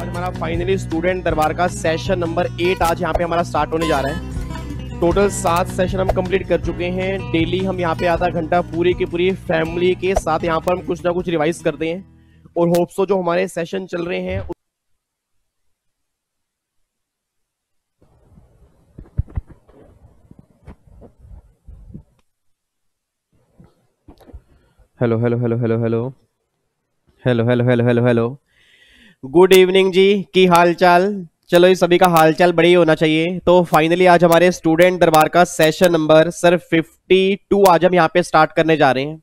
आज हमारा finally student दरबार का सेशन नंबर 8 आज यहाँ पे हमारा स्टार्ट होने जा रहा है। टोटल 7 सेशन हम कंप्लीट कर चुके हैं। डेली हम यहाँ पे आधा घंटा पूरी की पूरी फैमिली के साथ यहाँ पर हम कुछ ना कुछ रिवाइज करते हैं और होप्सो जो हमारे सेशन चल रहे हैं। Hello hello hello hello hello hello hello hello hello hello good evening जी, की हाल चाल। चलो ये सभी का हाल चाल बड़ी होना चाहिए। तो फाइनली आज हमारे स्टूडेंट दरबार का सेशन नंबर सर 52 आज हम यहाँ पे स्टार्ट करने जा रहे हैं।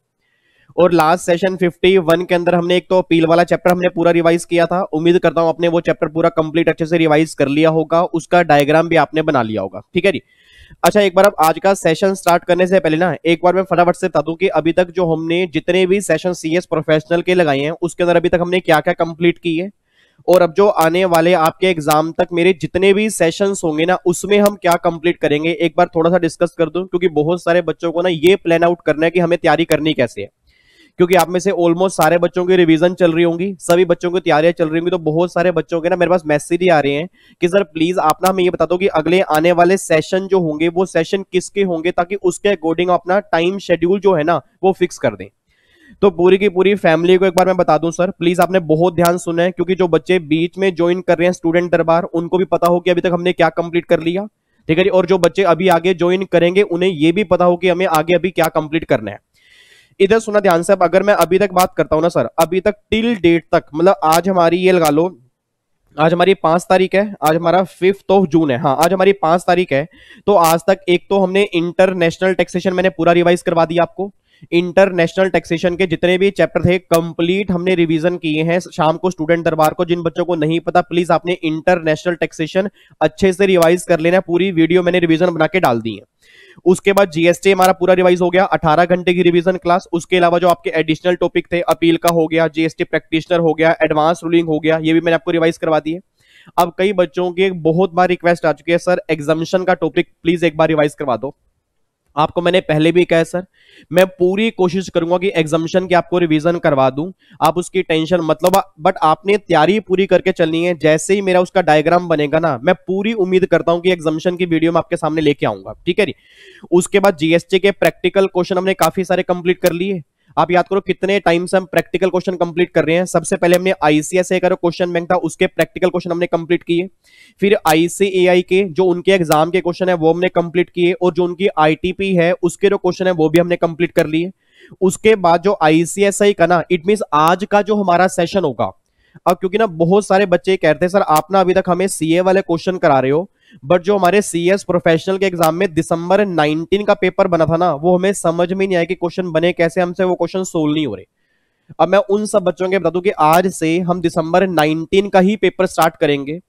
और लास्ट सेशन 51 के अंदर हमने एक तो अपील वाला चैप्टर हमने पूरा रिवाइज किया था। उम्मीद करता हूं आपने वो चैप्टर पूरा कंप्लीट अच्छे से रिवाइज कर लिया होगा, उसका डायग्राम भी आपने बना लिया होगा। ठीक है जी। अच्छा, एक बार अब आज का सेशन स्टार्ट करने से पहले ना एक बार मैं फटाफट से बता दूं कि अभी तक जो हमने जितने भी सेशन सीएस प्रोफेशनल के लगाए हैं उसके अंदर अभी तक हमने क्या क्या कंप्लीट की है, और अब जो आने वाले आपके एग्जाम तक मेरे जितने भी सेशंस होंगे ना उसमें हम क्या कंप्लीट करेंगे, एक बार थोड़ा सा डिस्कस कर दूं। क्योंकि बहुत सारे बच्चों को ना ये प्लान आउट करना है कि हमें तैयारी करनी कैसे है। क्योंकि आप में से ऑलमोस्ट सारे बच्चों की रिवीजन चल रही होंगी, सभी बच्चों की तैयारियां चल रही होंगी। तो बहुत सारे बच्चों के ना मेरे पास मैसेज ही आ रहे हैं कि सर प्लीज आप ना हमें ये बता दो कि अगले आने वाले सेशन जो होंगे वो सेशन किसके होंगे, ताकि उसके अकॉर्डिंग अपना टाइम शेड्यूल जो है ना वो फिक्स कर दें। तो पूरी की पूरी फैमिली को एक बार मैं बता दूं सर, प्लीज आपने बहुत ध्यान सुना है, क्योंकि जो बच्चे बीच में ज्वाइन कर रहे हैं स्टूडेंट दरबार उनको भी पता हो कि अभी तक हमने क्या कंप्लीट कर लिया। ठीक है जी। और जो बच्चे अभी आगे ज्वाइन करेंगे उन्हें ये भी पता हो कि हमें आगे अभी क्या कंप्लीट करना है। इधर सुना ध्यान से। अब अगर मैं अभी तक बात करता हूं ना सर, अभी तक टिल डेट तक, मतलब आज हमारी ये लगा लो, आज हमारी 5 तारीख है, आज हमारा 5th ऑफ जून है। हाँ, आज हमारी 5 तारीख है। तो आज तक एक तो हमने इंटरनेशनल टैक्सेशन मैंने पूरा रिवाइज करवा दिया आपको। इंटरनेशनल टैक्सेशन के जितने भी चैप्टर थे कंप्लीट हमने रिवीजन किए हैं शाम को स्टूडेंट दरबार को। जिन बच्चों को नहीं पता प्लीज आपने इंटरनेशनल टैक्सेशन अच्छे से रिवाइज कर लेना, पूरी वीडियो मैंने रिवीजन बना के डाल दी है। उसके बाद जीएसटी हमारा पूरा रिवाइज हो गया, 18 घंटे की रिवीजन क्लास। उसके अलावा जो आपके एडिशनल टॉपिक थे, अपील का हो गया, जीएसटी प्रैक्टिशनर हो गया, एडवांस रूलिंग हो गया, ये भी मैंने आपको रिवाइज करवा दिए। अब कई बच्चों की बहुत बार रिक्वेस्ट आ चुकी है सर एग्जामिनेशन का टॉपिक प्लीज एक बार रिवाइज करवा दो। आपको मैंने पहले भी कहा सर, मैं पूरी कोशिश करूंगा कि एग्जामिनेशन की आपको रिवीजन करवा दूं, आप उसकी टेंशन मतलब, बट आपने तैयारी पूरी करके चलनी है। जैसे ही मेरा उसका डायग्राम बनेगा ना, मैं पूरी उम्मीद करता हूं कि एग्जामिनेशन की वीडियो में आपके सामने लेके आऊंगा। ठीक है जी। उसके बाद जीएसटी के प्रैक्टिकल क्वेश्चन हमने काफी सारे कंप्लीट कर लिए। आप याद करो कितने टाइम से हम प्रैक्टिकल क्वेश्चन कंप्लीट कर रहे हैं। सबसे पहले हमने आईसीएसए का क्वेश्चन बैंक था उसके प्रैक्टिकल क्वेश्चन हमने कंप्लीट किए। फिर आईसीएआई के जो उनके एग्जाम के क्वेश्चन है वो हमने कंप्लीट किए, और जो उनकी आईटीपी है उसके जो क्वेश्चन है वो भी हमने कंप्लीट कर लिए। उसके बाद जो आईसीएसआई का ना, इट मींस आज का जो हमारा सेशन होगा। अब क्योंकि ना बहुत सारे बच्चे कहते हैं सर आप ना अभी तक हमें सीए वाले क्वेश्चन करा रहे हो, बट जो हमारे सीएस प्रोफेशनल के एग्जाम में दिसंबर 19 का पेपर बना था ना, वो हमें समझ में नहीं आया कि क्वेश्चन बने कैसे, हमसे वो क्वेश्चन सोल्व नहीं हो रहे। अब मैं उन सब बच्चों के बता दूं कि आज से हम दिसंबर 19 का ही पेपर स्टार्ट करेंगे,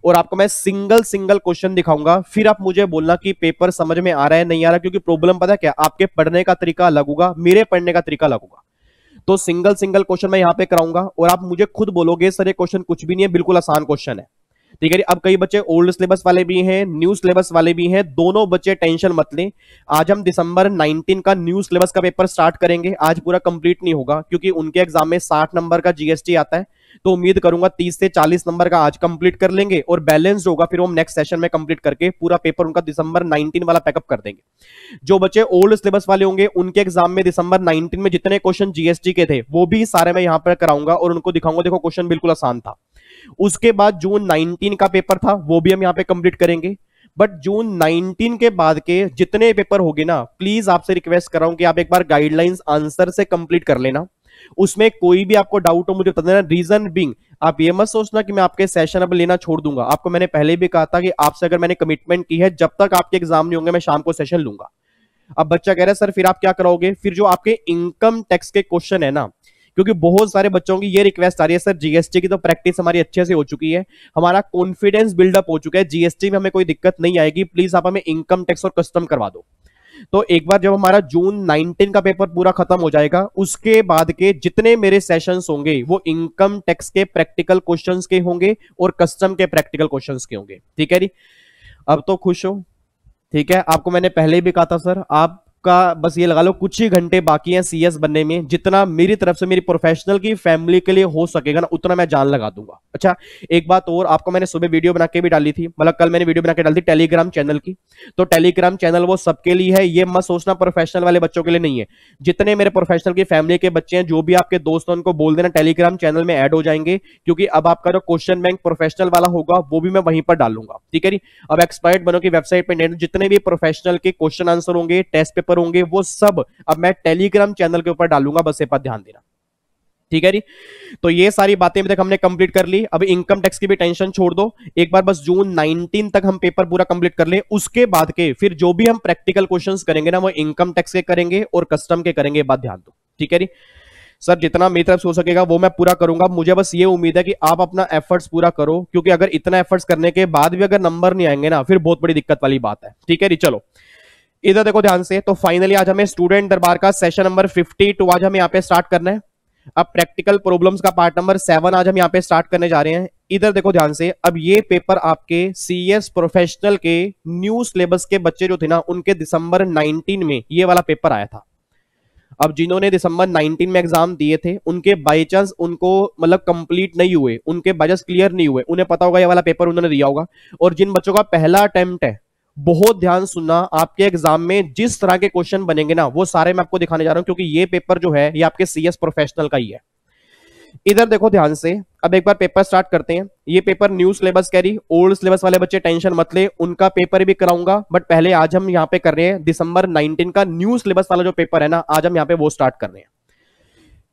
और आपको मैं सिंगल सिंगल क्वेश्चन दिखाऊंगा। फिर आप मुझे बोलना कि पेपर समझ में आ रहा है नहीं आ रहा, क्योंकि प्रॉब्लम पता है क्या, आपके पढ़ने का तरीका अलग होगा, मेरे पढ़ने का तरीका अलग होगा। तो सिंगल सिंगल क्वेश्चन मैं यहां पे कराऊंगा, और आप मुझे खुद बोलोगे सर ये क्वेश्चन कुछ भी नहीं है, बिल्कुल आसान क्वेश्चन है। ठीक है। अब कई बच्चे ओल्ड सिलेबस वाले भी हैं, न्यू सिलेबस वाले भी हैं, दोनों बच्चे टेंशन मत लें। आज हम दिसंबर 19 का न्यू सिलेबस का पेपर स्टार्ट करेंगे। आज पूरा कंप्लीट नहीं होगा क्योंकि उनके एग्जाम में 60 नंबर का जीएसटी आता है, तो उम्मीद करूंगा 30 से 40 नंबर का आज कंप्लीट कर लेंगे, और बैलेंस होगा फिर हम नेक्स्ट सेशन में कंप्लीट करके पूरा पेपर उनका दिसंबर 19 वाला पैकअप कर देंगे। जो बच्चे ओल्ड सिलेबस वाले होंगे उनके एग्जाम में दिसंबर 19 में जितने क्वेश्चन जीएसटी के थे वो भी सारे मैं यहां पर कराऊंगा, और उनको दिखाऊंगा देखो क्वेश्चन बिल्कुल आसान था। उसके बाद जून 19 का पेपर था वो भी हम यहां पे कंप्लीट करेंगे। बट जून 19 के बाद के जितने पेपर होंगे ना, प्लीज आपसे रिक्वेस्ट कर रहा हूं कि आप एक बार गाइडलाइंस आंसर से कंप्लीट कर लेना। उसमें कोई भी आपको डाउट हो मुझे बता देना। रीजन बिंग, आप ये मत सोचना कि मैं आपके सेशन अब लेना छोड़ दूंगा। आपको मैंने पहले भी कहा था कि आपसे अगर मैंने कमिटमेंट की है जब तक आपके एग्जाम नहीं होंगे मैं शाम को सेशन लूंगा। अब बच्चा कह रहा है सर फिर आप क्या कराओगे, फिर जो आपके इनकम टैक्स के क्वेश्चन है ना, क्योंकि बहुत सारे बच्चों की ये रिक्वेस्ट आ रही है सर जीएसटी की तो प्रैक्टिस हमारी अच्छे से हो चुकी है, हमारा कॉन्फिडेंस बिल्डअप हो चुका है, जीएसटी में हमें कोई दिक्कत नहीं आएगी, प्लीज आप हमें इनकम टैक्स और कस्टम करवा दो। तो एक बार जब हमारा जून 19 का पेपर पूरा खत्म हो जाएगा उसके बाद के जितने मेरे सेशंस होंगे वो इनकम टैक्स के प्रैक्टिकल क्वेश्चंस के होंगे और कस्टम के प्रैक्टिकल क्वेश्चंस के होंगे। ठीक है जी। अब तो खुश हो? ठीक है। आपको मैंने पहले भी कहा था सर आप आपका बस ये लगा लो कुछ ही घंटे बाकी हैं सीएस बनने में। जितना मेरी तरफ से मेरी प्रोफेशनल की फैमिली के लिए हो सकेगा ना उतना मैं जान लगा दूंगा। अच्छा, एक बात और, आपको मैंने सुबह वीडियो बना के भी डाली थी, मतलब कल मैंने वीडियो बना के डाली थी टेलीग्राम चैनल की। तो टेलीग्राम चैनल वो सबके लिए है, ये मत सोचना प्रोफेशनल वाले बच्चों के लिए नहीं है। जितने मेरे प्रोफेशनल की फैमिली के बच्चे हैं, जो भी आपके दोस्त हैं, उनको बोल देना टेलीग्राम चैनल में ऐड हो जाएंगे, क्योंकि अब आपका जो क्वेश्चन बैंक प्रोफेशनल वाला होगा वो भी मैं वहीं पर डालूंगा। ठीक है जी। अब एक्सपर्ट बनो की वेबसाइट पे जितने भी प्रोफेशनल के क्वेश्चन आंसर होंगे, टेस्ट पेपर होंगे, वो सब अब मैं टेलीग्राम चैनल के ऊपर डालूंगा, बस ये पर ध्यान देना। ठीक है जी। तो ये सारी बातें अभी तक हमने कंप्लीट कर ली। अब इनकम टैक्स की भी टेंशन छोड़ दो, एक बार बस जून 19 तक हम पेपर पूरा कंप्लीट कर ले। उसके बाद के फिर जो भी हम प्रैक्टिकल क्वेश्चंस करेंगे ना, वो इनकम टैक्स के करेंगे और कस्टम के करेंगे, बात ध्यान दो। ठीक है जी। सर जितना मेरी तरफ से हो सकेगा वो मैं पूरा करूंगा। मुझे बस ये उम्मीद है कि आप अपना एफर्ट्स पूरा करो, क्योंकि अगर इतना एफर्ट्स करने के बाद भी अगर नंबर नहीं आएंगे ना, फिर बहुत बड़ी दिक्कत वाली बात है। ठीक है जी। चलो इधर देखो ध्यान से। तो फाइनली आज हमें स्टूडेंट दरबार का सेशन नंबर 52 आज हमें यहाँ पे स्टार्ट करना है। अब प्रैक्टिकल प्रॉब्लम्स का पार्ट नंबर 7 आज हम यहाँ पे स्टार्ट करने जा रहे हैं। इधर देखो ध्यान से। अब ये पेपर आपके सीएस प्रोफेशनल के न्यू सिलेबस के बच्चे जो थे ना, उनके दिसंबर 19 में ये वाला पेपर आया था। अब जिन्होंने दिसंबर 19 में एग्जाम दिए थे, उनके बाई चांस उनको मतलब कंप्लीट नहीं हुए, उनके बाई क्लियर नहीं हुए, उन्हें पता होगा ये वाला पेपर उन्होंने दिया होगा। और जिन बच्चों का पहला अटेम्प्ट है, बहुत ध्यान सुनना, आपके एग्जाम में जिस तरह के क्वेश्चन बनेंगे ना, वो सारे मैं आपको दिखाने जा रहा हूं, क्योंकि ये पेपर जो है ये आपके सीएस प्रोफेशनल का ही है। इधर देखो ध्यान से। अब एक बार पेपर स्टार्ट करते हैं। ये paper new syllabus carry, old syllabus वाले बच्चे टेंशन मत ले, उनका पेपर भी कराऊंगा, बट पहले आज हम यहाँ पे कर रहे हैं दिसंबर 19 का न्यू सिलेबस वाला जो पेपर है ना, आज हम यहाँ पे वो स्टार्ट कर रहे हैं।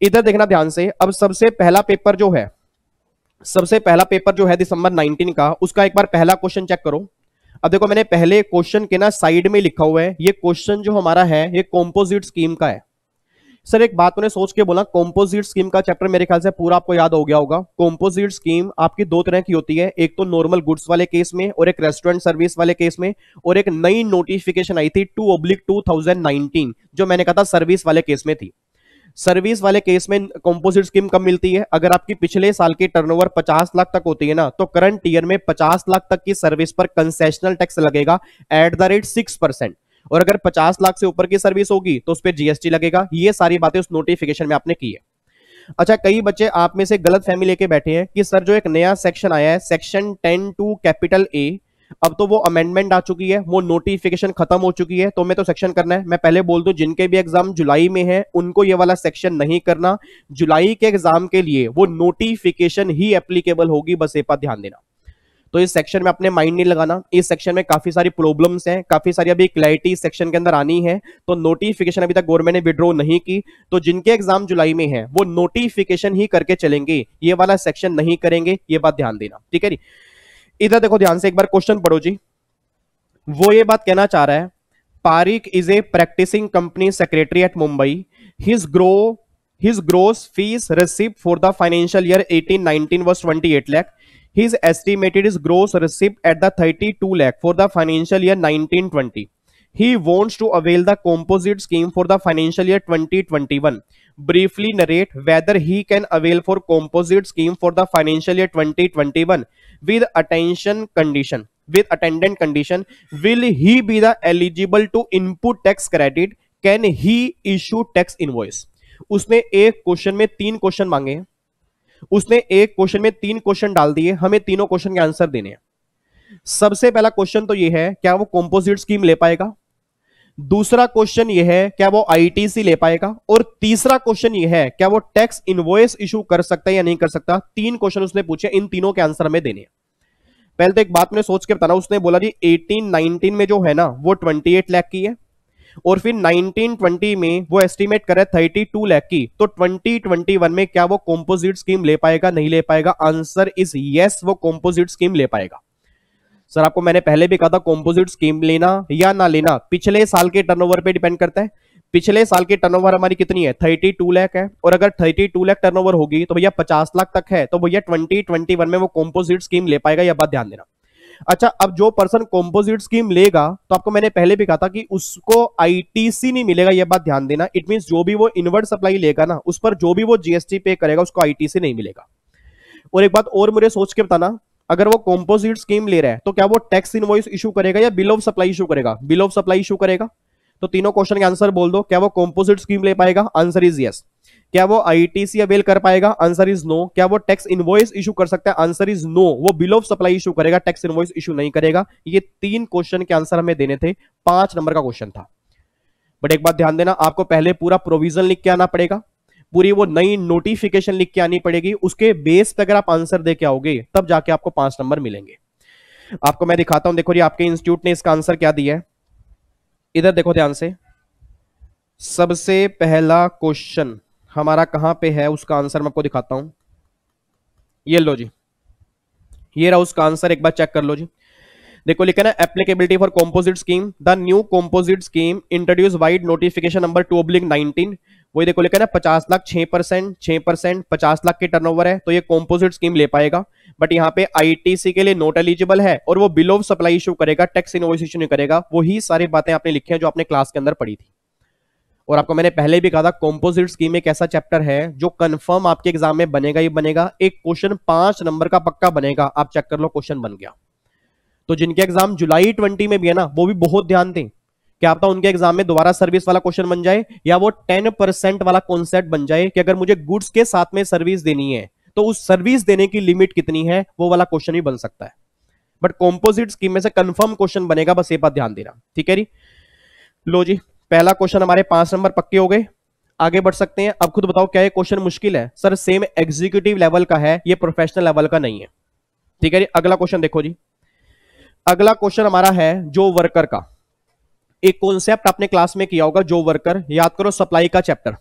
इधर देखना ध्यान से। अब सबसे पहला पेपर जो है दिसंबर 19 का, उसका एक बार पहला क्वेश्चन चेक करो। अब देखो मैंने पहले क्वेश्चन के ना साइड में लिखा हुआ है, ये क्वेश्चन जो हमारा है ये कॉम्पोजिट स्कीम का है। सर एक बात मैंने सोच के बोला, कॉम्पोजिट स्कीम का चैप्टर मेरे ख्याल से पूरा आपको याद हो गया होगा। कॉम्पोजिट स्कीम आपकी दो तरह की होती है, एक तो नॉर्मल गुड्स वाले केस में और एक रेस्टोरेंट सर्विस वाले केस में, और एक नई नोटिफिकेशन आई थी 2/2019 जो मैंने कहा था सर्विस वाले केस में थी। सर्विस वाले केस में कॉम्पोजिट स्कीम कब मिलती है? अगर आपकी पिछले साल की टर्नओवर 50 लाख तक होती है ना, तो करंट ईयर में 50 लाख तक की सर्विस पर कंसेशनल टैक्स लगेगा एट द रेट 6%। और अगर 50 लाख से ऊपर की सर्विस होगी तो उस पर जीएसटी लगेगा। ये सारी बातें उस नोटिफिकेशन में आपने की है। अच्छा, कई बच्चे आप में से गलत फहमी लेके बैठे हैं कि सर जो एक नया सेक्शन आया है सेक्शन 10(2) कैपिटल ए, अब तो वो अमेंडमेंट आ चुकी है, वो नोटिफिकेशन खत्म हो चुकी है, तो मैं तो सेक्शन करना है। मैं पहले बोल दूं, जिनके भी एग्जाम जुलाई में है उनको ये वाला सेक्शन नहीं करना। जुलाई के एग्जाम के लिए वो नोटिफिकेशन ही एप्लीकेबल होगी, बस ये बात ध्यान देना। तो इस सेक्शन में अपने माइंड नहीं लगाना। इस सेक्शन में काफी सारी प्रॉब्लम्स हैं, काफी सारी अभी क्लैरिटी इस सेक्शन के अंदर आनी है। तो नोटिफिकेशन अभी तक गवर्नमेंट ने विड्रॉ नहीं की, तो जिनके एग्जाम जुलाई में है वो नोटिफिकेशन ही करके चलेंगे, ये वाला सेक्शन नहीं करेंगे, ये बात ध्यान देना। ठीक है जी। इधर देखो ध्यान से, एक बार क्वेश्चन पढ़ो जी। वो ये बात कहना चाह रहा है, Pareek is a practising company secretary at Mumbai, his gross fees receipt for the financial year 18-19 was 28 lakh. His estimated is gross receipt at the 32 lakh for the financial year 19-20. He wants to avail the composite scheme for the financial year 2021. Briefly narrate whether he can avail for composite scheme for the financial year 2021 with attendant condition. Will he be the eligible to input tax credit? Can he issue tax invoice? उसने एक question में 3 question मांगे, उसने एक question में 3 question डाल दिए, हमें तीनों क्वेश्चन के आंसर देने हैं। सबसे पहला क्वेश्चन तो ये है, क्या वो कॉम्पोजिट स्कीम ले पाएगा? दूसरा क्वेश्चन ये है, क्या वो आईटीसी ले पाएगा? और तीसरा क्वेश्चन ये है, क्या वो टैक्स इनवॉइस इशू कर सकता है या नहीं कर सकता? 3 क्वेश्चन उसने पूछे, इन तीनों के आंसर हमें देने हैं। पहले तो एक बात मैंने सोच के बताना, उसने बोला जी 18-19 में जो है ना वो 28 लाख की है, और फिर 19-20 में वो एस्टिमेट कर रहा है 32 लाख की। तो 2021 में क्या वो कॉम्पोजिट स्कीम ले पाएगा, नहीं ले पाएगा? आंसर इज यस, वो कॉम्पोजिट स्कीम ले पाएगा। सर आपको मैंने पहले भी कहा था कॉम्पोजिट स्कीम लेना या ना लेना पिछले साल के टर्नओवर पे डिपेंड करता है। पिछले साल की टर्नओवर हमारी कितनी है? 32 लाख है, और अगर 32 लाख टर्नओवर होगी तो भैया 50 लाख तक है, तो भैया 2021 में वो कॉम्पोजिट स्कीम ले पाएगा, यह बात ध्यान देना। अच्छा, अब जो पर्सन कॉम्पोजिट स्कीम लेगा, तो आपको मैंने पहले भी कहा था कि उसको आईटीसी नहीं मिलेगा, यह बात ध्यान देना। इट मींस जो भी वो इनवर्ट सप्लाई लेगा ना, उस पर जो भी वो जीएसटी पे करेगा उसको आईटीसी नहीं मिलेगा। और एक बात और मुझे सोच के बताना, अगर वो कॉम्पोजिट स्कीम ले रहा है तो क्या वो टैक्स इनवॉइस इशू करेगा या बिल ऑफ सप्लाई इशू करेगा? बिल ऑफ सप्लाई इशू करेगा। तो तीनों क्वेश्चन के आंसर बोल दो। क्या वो कंपोजिट स्कीम ले पाएगा? Answer is yes. क्या वो आईटीसी अवेल कर पाएगा? Answer is no. क्या वो टैक्स इनवॉइस इशू कर सकता है? Answer is no. वो बिल ऑफ सप्लाई इशू करेगा, टैक्स इनवॉइस इशू नहीं करेगा। ये 3 क्वेश्चन के आंसर हमें देने थे, 5 नंबर का क्वेश्चन था। बट एक बात ध्यान देना, आपको पहले पूरा प्रोविजन लिख के आना पड़ेगा, पूरी वो नई नोटिफिकेशन लिख के आनी पड़ेगी। उसके बेस पे अगर आप आंसर दे के आओगे तब जाके आपको 5 नंबर मिलेंगे। आपको मैं दिखाता हूं, देखो जी आपके इंस्टीट्यूट ने इसका आंसर क्या दिया है। इधर देखो ध्यान से, सबसे पहला क्वेश्चन हमारा कहां पे है, उसका आंसर मैं आपको दिखाता हूं। ये लो जी, ये रहा उसका आंसर, एक बार चेक कर लो जी। देखो लिखा ना, applicability for composite scheme, the new composite scheme introduce wide notification number 2/19। वही देखो लिखा ना 50 लाख 6%, 6%, 50 लाख के टर्नओवर है तो ये कंपोजिट स्कीम ले पाएगा। बट यहाँ पे आईटीसी के लिए नोट एलिजिबल है और वो बिल ऑफ सप्लाई इशू करेगा, टैक्स इनवॉइस इशू नहीं करेगा। वही सारी बातें आपने लिखी हैं जो आपने क्लास के अंदर पढ़ी थी। और आपको मैंने पहले भी कहा था, कंपोजिट स्कीम एक ऐसा चैप्टर है जो कंफर्म आपके एग्जाम में बनेगा ही बनेगा। एक क्वेश्चन 5 नंबर का पक्का बनेगा, आप चेक कर लो, क्वेश्चन बन गया। तो जिनके एग्जाम जुलाई 20 में भी है ना, वो भी बहुत ध्यान दें, क्या पता उनके एग्जाम में दोबारा सर्विस वाला क्वेश्चन बन जाए, या वो 10% वाला कॉन्सेप्ट बन जाए कि अगर मुझे गुड्स के साथ में सर्विस देनी है तो उस सर्विस देने की लिमिट कितनी है, वो वाला क्वेश्चन भी बन सकता है। बट कंपोजिट स्कीम में से कंफर्म क्वेश्चन बनेगा, बस ये बात ध्यान देना, ठीक है जी। लो जी, पहला क्वेश्चन हमारे 5 नंबर पक्के हो गए। आगे बढ़ सकते हैं। अब खुद बताओ, क्या ये क्वेश्चन मुश्किल है? सर सेम एग्जीक्यूटिव लेवल का है, ये प्रोफेशनल लेवल का नहीं है, ठीक है जी। अगला क्वेश्चन देखो जी, अगला क्वेश्चन हमारा है जो वर्कर का। एक कॉन्सेप्ट आपने क्लास में किया होगा, जो वर्कर, याद करो सप्लाई का चैप्टर।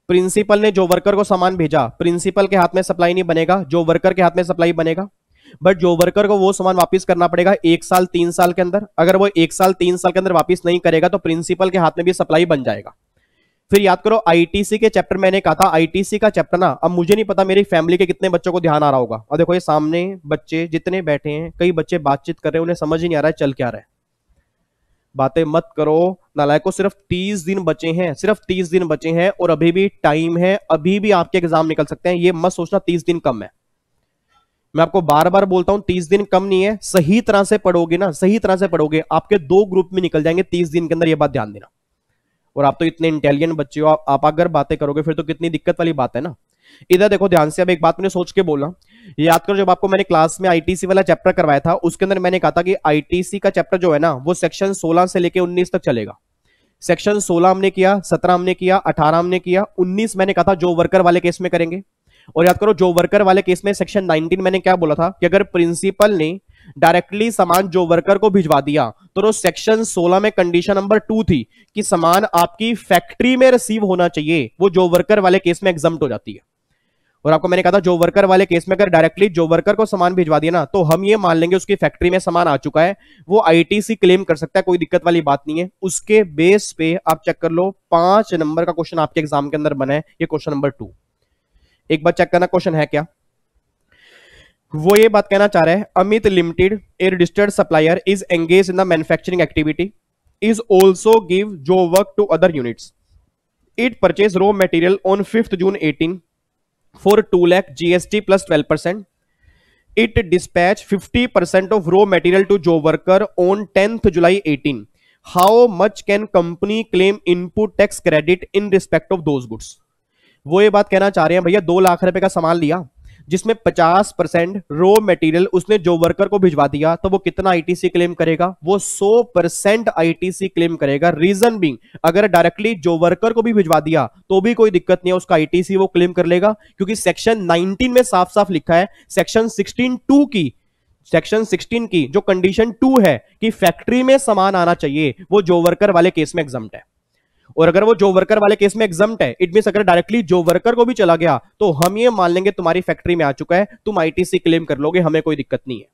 प्रिंसिपल ने जो वर्कर को सामान भेजा, प्रिंसिपल के हाथ में सप्लाई नहीं बनेगा, जो वर्कर के हाथ में सप्लाई बनेगा। बट जो वर्कर को वो सामान वापस करना पड़ेगा 1 साल 3 साल के अंदर। अगर वो 1 साल 3 साल के अंदर वापस नहीं करेगा तो प्रिंसिपल के हाथ में भी सप्लाई बन जाएगा। फिर याद करो आईटीसी के चैप्टर, मैंने कहा था आईटीसी का चैप्टर ना, अब मुझे नहीं पता मेरी फैमिली के कितने बच्चों को ध्यान आ रहा होगा। और देखो ये सामने बच्चे जितने बैठे हैं, कई बच्चे बातचीत कर रहे हैं, उन्हें समझ ही नहीं आ रहा है चल क्या रहा है। बातें मत करो नालायकों, सिर्फ 30 दिन बचे हैं, सिर्फ 30 दिन बचे हैं और अभी भी टाइम है, अभी भी आपके एग्जाम निकल सकते हैं। ये मत सोचना 30 दिन कम है, मैं आपको बार बार बोलता हूं 30 दिन कम नहीं है। सही तरह से पढ़ोगे ना, सही तरह से पढ़ोगे, आपके 2 ग्रुप में निकल जाएंगे 30 दिन के अंदर, ये बात ध्यान देना। और आप तो इतने इंटेलिजेंट बच्चे हो, आप अगर बातें करोगे फिर तो कितनी दिक्कत वाली बात है ना। इधर देखो ध्यान से, अब एक बात मैंने सोच के बोला, याद करो जब आपको मैंने क्लास में आईटीसी वाला चैप्टर करवाया था, उसके अंदर मैंने कहा था कि आईटीसी का चैप्टर जो है ना, वो सेक्शन 16 से लेके 19 तक चलेगा। सेक्शन 16 हमने किया, 17 हमने किया, 18 हमने किया, 19 मैंने कहा था जो वर्कर वाले केस में करेंगे। और याद करो जो वर्कर वाले केस में सेक्शन 19 मैंने क्या बोला था कि अगर प्रिंसिपल ने डायरेक्टली सामान जो वर्कर को भिजवा दिया तो सेक्शन 16 में कंडीशन नंबर 2 थी कि सामान आपकी फैक्ट्री में रिसीव होना चाहिए, वो जो वर्कर वाले केस में एग्जम्प्ट हो जाती है। और आपको मैंने कहा था जो वर्कर वाले केस में अगर डायरेक्टली जो वर्कर को सामान भिजवा दिया ना, तो हम ये मान लेंगे उसकी फैक्ट्री में सामान आ चुका है, वो आईटीसी क्लेम कर सकता है, कोई दिक्कत वाली बात नहीं है। उसके बेस पे आप चेक कर लो, 5 नंबर का क्वेश्चन आपके एग्जाम के अंदर बना है, ये क्वेश्चन नंबर 2। एक बार चेक करना क्वेश्चन है क्या। वो ये बात कहना चाह रहा है, Amit limited a registered supplier is engage in the manufacturing activity, is also give job work to other units, it purchase raw material on 5th June 18 for 2 lakh GST plus 12%. It dispatch 50% of raw material to job worker on 10th July 18. How much can company claim input tax credit in respect of those goods? वो ये बात कहना चाह रहे हैं, भैया 2 लाख रुपए का सामान लिया जिसमें 50% रॉ मटेरियल उसने जो वर्कर को भिजवा दिया, तो वो कितना आईटीसी क्लेम करेगा? वो 100% आईटीसी क्लेम करेगा। रीजन बीइंग, अगर डायरेक्टली जो वर्कर को भी भिजवा दिया तो भी कोई दिक्कत नहीं है, उसका आईटीसी वो क्लेम कर लेगा, क्योंकि सेक्शन 19 में साफ साफ लिखा है, सेक्शन 16 की जो कंडीशन 2 है कि फैक्ट्री में सामान आना चाहिए, वो जो वर्कर वाले केस में एग्जम्प्ट है। और अगर वो जो वर्कर वाले केस में एग्जम्प्ट है, इट मींस अगर डायरेक्टली जो वर्कर को भी चला गया तो हम ये मान लेंगे तुम्हारी फैक्ट्री में आ चुका है, तुम आईटीसी क्लेम कर लोगे, हमें कोई दिक्कत नहीं है।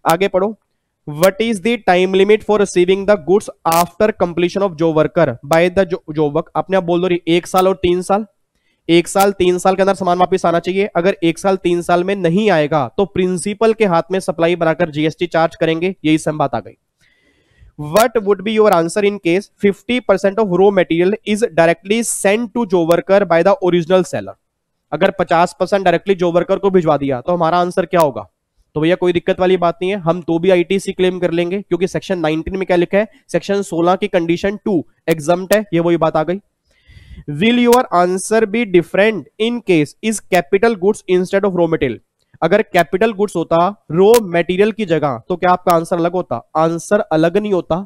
आगे पढ़ो, what is the time limit for receiving the goods after completion of जो वर्कर बाय द जो वर्क। आपने आप बोल दो 1 साल और 3 साल, 1 साल 3 साल के अंदर सामान वापस आना चाहिए। अगर 1 साल 3 साल में नहीं आएगा तो प्रिंसिपल के हाथ में सप्लाई बनाकर जीएसटी चार्ज करेंगे, यही सब बात आ गई। What would be your answer in case 50% of raw material is directly sent to जो worker by the original seller? अगर 50% डायरेक्टली जो वर्कर को भिजवा दिया तो हमारा आंसर क्या होगा? तो भैया कोई दिक्कत वाली बात नहीं है, हम तो भी आईटीसी क्लेम कर लेंगे, क्योंकि सेक्शन 19 में क्या लिखा है, सेक्शन 16 की कंडीशन 2 एग्जम्प्ट है, ये वही बात आ गई। Will your answer be different in case is capital goods instead of raw material. अगर कैपिटल गुड्स होता रॉ मटेरियल की जगह तो क्या आपका आंसर अलग होता? आंसर अलग नहीं होता।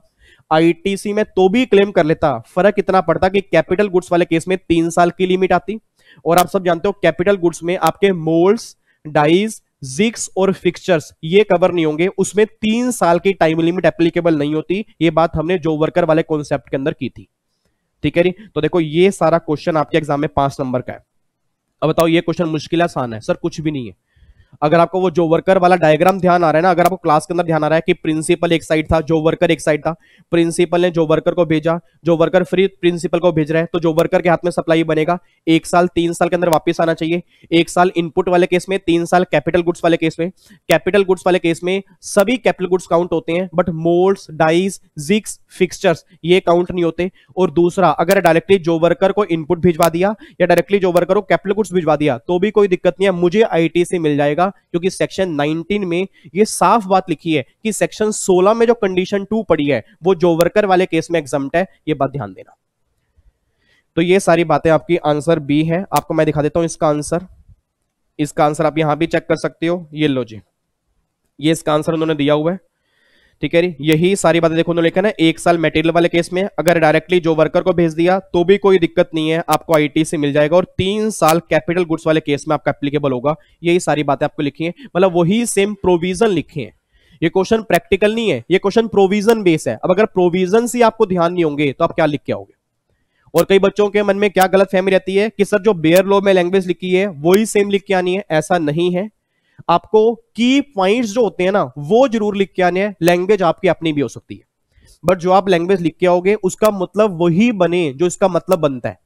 आईटीसी में तो भी क्लेम कर लेता, फर्क इतना पड़ता कि कैपिटल गुड्स वाले केस में 3 साल की लिमिट आती, और आप सब जानते हो कैपिटल गुड्स में आपके मोल्ड्स, डाइज, जिक्स और फिक्सचर्स ये कवर नहीं होंगे, उसमें 3 साल की टाइम लिमिट एप्लीकेबल नहीं होती। ये बात हमने जो वर्कर वाले कॉन्सेप्ट के अंदर की थी, ठीक है जी। तो देखो ये सारा क्वेश्चन आपके एग्जाम में 5 नंबर का है। अब बताओ ये क्वेश्चन मुश्किल आसान है? सर कुछ भी नहीं है। अगर आपको वो जो वर्कर वाला डायग्राम ध्यान आ रहा है ना, अगर आपको क्लास के अंदर ध्यान आ रहा है कि प्रिंसिपल एक साइड था, जो वर्कर एक साइड था, प्रिंसिपल ने जो वर्कर को भेजा, जो वर्कर फ्री प्रिंसिपल को भेज रहा है, तो जो वर्कर के हाथ में सप्लाई बनेगा 1 साल 3 साल के अंदर वापस आना चाहिए। 1 साल इनपुट वाले केस में, 3 साल कैपिटल गुड्स वाले केस में। कैपिटल गुड्स वाले केस में सभी कैपिटल गुड्स काउंट होते हैं, बट मोल्ड्स, डाइज, जिक्स, फिक्सचर्स ये काउंट नहीं होते। और दूसरा, अगर डायरेक्टली जो वर्कर को इनपुट भिजवा दिया या डायरेक्टली जो वर्कर को कैपिटल गुड्स भिजवा दिया तो भी कोई दिक्कत नहीं है, मुझे आईटी से मिल जाएगा, क्योंकि सेक्शन 19 में ये साफ बात लिखी है कि सेक्शन 16 में जो कंडीशन 2 पड़ी है वो जो वर्कर वाले केस में एग्जम्प्ट है, ये बात ध्यान देना। तो ये सारी बातें आपकी आंसर बी है। आपको मैं दिखा देता हूं इसका आंसर। इसका आंसर आप यहां भी चेक कर सकते हो, ये लो जी, ये इसका आंसर उन्होंने दिया हुआ है, ठीक है। यही सारी बातें देखो उन्होंने लिखा ना, 1 साल मटेरियल वाले केस में अगर डायरेक्टली जो वर्कर को भेज दिया तो भी कोई दिक्कत नहीं है, आपको आईटी से मिल जाएगा, और 3 साल कैपिटल गुड्स वाले केस में आपका एप्लीकेबल होगा। यही सारी बातें आपको लिखी है, मतलब वही सेम प्रोविजन लिखे हैं। ये क्वेश्चन प्रैक्टिकल नहीं है, ये क्वेश्चन प्रोविजन बेस है। अब अगर प्रोविजन ही आपको ध्यान नहीं होंगे तो आप क्या लिख के आओगे? और कई बच्चों के मन में क्या गलत फहमी रहती है कि सर जो बेयर लॉ में लैंग्वेज लिखी है वही सेम लिख के आनी है। ऐसा नहीं है, आपको की पॉइंट्स जो होते हैं ना वो जरूर लिख के आने हैं। लैंग्वेज आपकी अपनी भी हो सकती है, बट जो आप लैंग्वेज लिख के आओगे उसका मतलब वही बने जो इसका मतलब बनता है।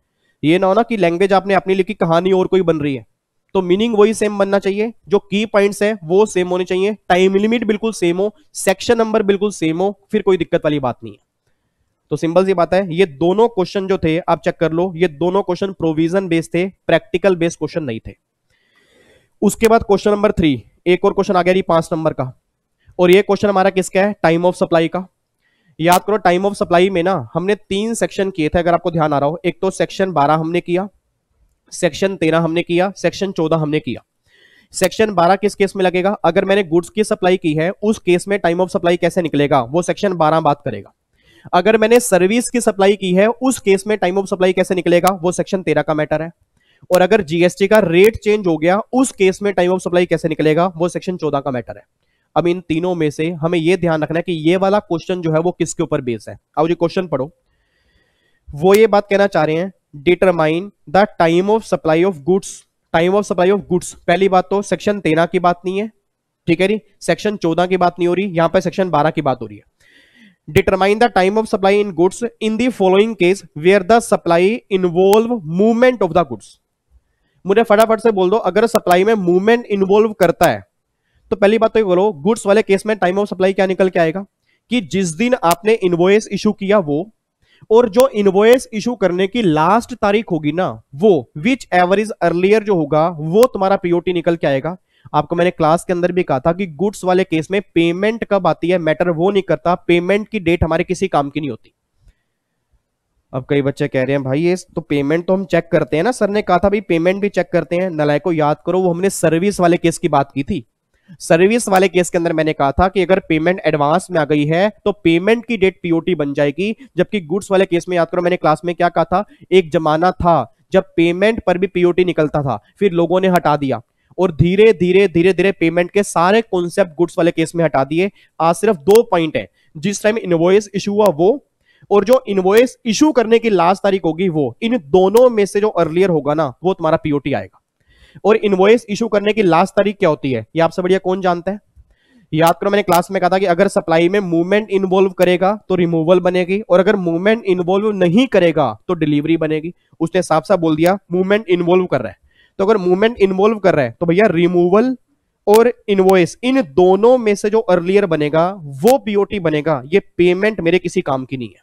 ये ना हो ना कि लैंग्वेज आपने अपनी लिखी, कहानी और कोई बन रही है, तो मीनिंग वही सेम बनना चाहिए। जो की पॉइंट्स है वो सेम होने चाहिए, टाइम लिमिट बिल्कुल सेम हो, सेक्शन नंबर बिल्कुल सेम हो, फिर कोई दिक्कत वाली बात नहीं है। तो सिंपल सी बात है, ये दोनों क्वेश्चन जो थे आप चेक कर लो, ये दोनों क्वेश्चन प्रोविजन बेस्ड थे, प्रैक्टिकल बेस्ड क्वेश्चन नहीं थे। उसके बाद क्वेश्चन नंबर 3, एक और क्वेश्चन आ गया 5 नंबर का, और ये क्वेश्चन हमारा किसका है? टाइम ऑफ सप्लाई का। याद करो टाइम ऑफ सप्लाई में ना हमने 3 सेक्शन किए थे, अगर आपको ध्यान आ रहा हो। एक तो सेक्शन 12 हमने किया, सेक्शन 13 हमने किया, सेक्शन 14 हमने किया। सेक्शन 12 किस केस में लगेगा? अगर मैंने गुड्स की सप्लाई की है उस केस में टाइम ऑफ सप्लाई कैसे निकलेगा वो सेक्शन 12 बात करेगा। अगर मैंने सर्विस की सप्लाई की है उस केस में टाइम ऑफ सप्लाई कैसे निकलेगा वो सेक्शन 13 का मैटर है। और अगर जीएसटी का रेट चेंज हो गया उस केस में टाइम ऑफ सप्लाई कैसे निकलेगा वो सेक्शन 14 का मैटर है। अब इन तीनों में से हमें यह ध्यान रखना है कि ये वाला क्वेश्चन जो है वो किसके ऊपर बेस है। अब जो क्वेश्चन पढ़ो, वो ये बात कहना चाह रहे हैं, determine the time of supply of goods. Time of supply of goods, पहली बात तो सेक्शन 13 की बात नहीं है, ठीक है जी, सेक्शन 14 की बात नहीं हो रही, यहां पर सेक्शन 12 की बात हो रही है। Determine the time of supply in goods in the following case where the supply involve movement of the goods। मुझे फटाफट से बोल दो, अगर सप्लाई में मूवमेंट इन्वॉल्व करता है तो पहली बात तो ये बोलो, गुड्स वाले केस में टाइम ऑफ सप्लाई क्या निकल के आएगा कि जिस दिन आपने इनवॉइस इशू किया वो, और जो इनवॉइस इशू करने की लास्ट तारीख होगी ना वो, विच एवर इज अर्लियर जो होगा वो तुम्हारा पीओटी निकल के आएगा। आपको मैंने क्लास के अंदर भी कहा था कि गुड्स वाले केस में पेमेंट कब आती है मैटर वो नहीं करता, पेमेंट की डेट हमारे किसी काम की नहीं होती। अब कई बच्चे कह रहे हैं भाई ये तो पेमेंट तो हम चेक करते हैं ना, सर ने कहा था भाई पेमेंट भी चेक करते हैं। नलायको याद करो, वो हमने सर्विस वाले केस की बात की थी। सर्विस वाले केस के अंदर मैंने कहा था कि अगर पेमेंट एडवांस में आ गई है तो पेमेंट की डेट पीओटी बन जाएगी, जबकि गुड्स वाले केस में याद करो मैंने क्लास में क्या कहा था, एक जमाना था जब पेमेंट पर भी पीओटी निकलता था, फिर लोगों ने हटा दिया और धीरे धीरे धीरे धीरे पेमेंट के सारे कॉन्सेप्ट गुड्स वाले केस में हटा दिए। आज सिर्फ 2 पॉइंट है, जिस टाइम इनवॉइस इशू हुआ वो, और जो इनवॉइस इशू करने की लास्ट तारीख होगी वो, इन दोनों में से जो अर्लियर होगा ना वो तुम्हारा पीओटी आएगा। और इनवॉइस इशू करने की लास्ट तारीख क्या होती है ये आपसे बढ़िया कौन जानता है? याद करो मैंने क्लास में कहा था कि अगर सप्लाई में मूवमेंट इन्वॉल्व करेगा तो रिमूवल बनेगी, और अगर मूवमेंट इन्वॉल्व नहीं करेगा तो डिलीवरी बनेगी। उसने साफ साफ बोल दिया मूवमेंट इन्वॉल्व कर रहा है, तो अगर मूवमेंट इन्वॉल्व कर रहा है तो भैया रिमूवल और इनवॉइस इन दोनों में से जो अर्लियर बनेगा वो पीओटी बनेगा। ये पेमेंट मेरे किसी काम की नहीं है।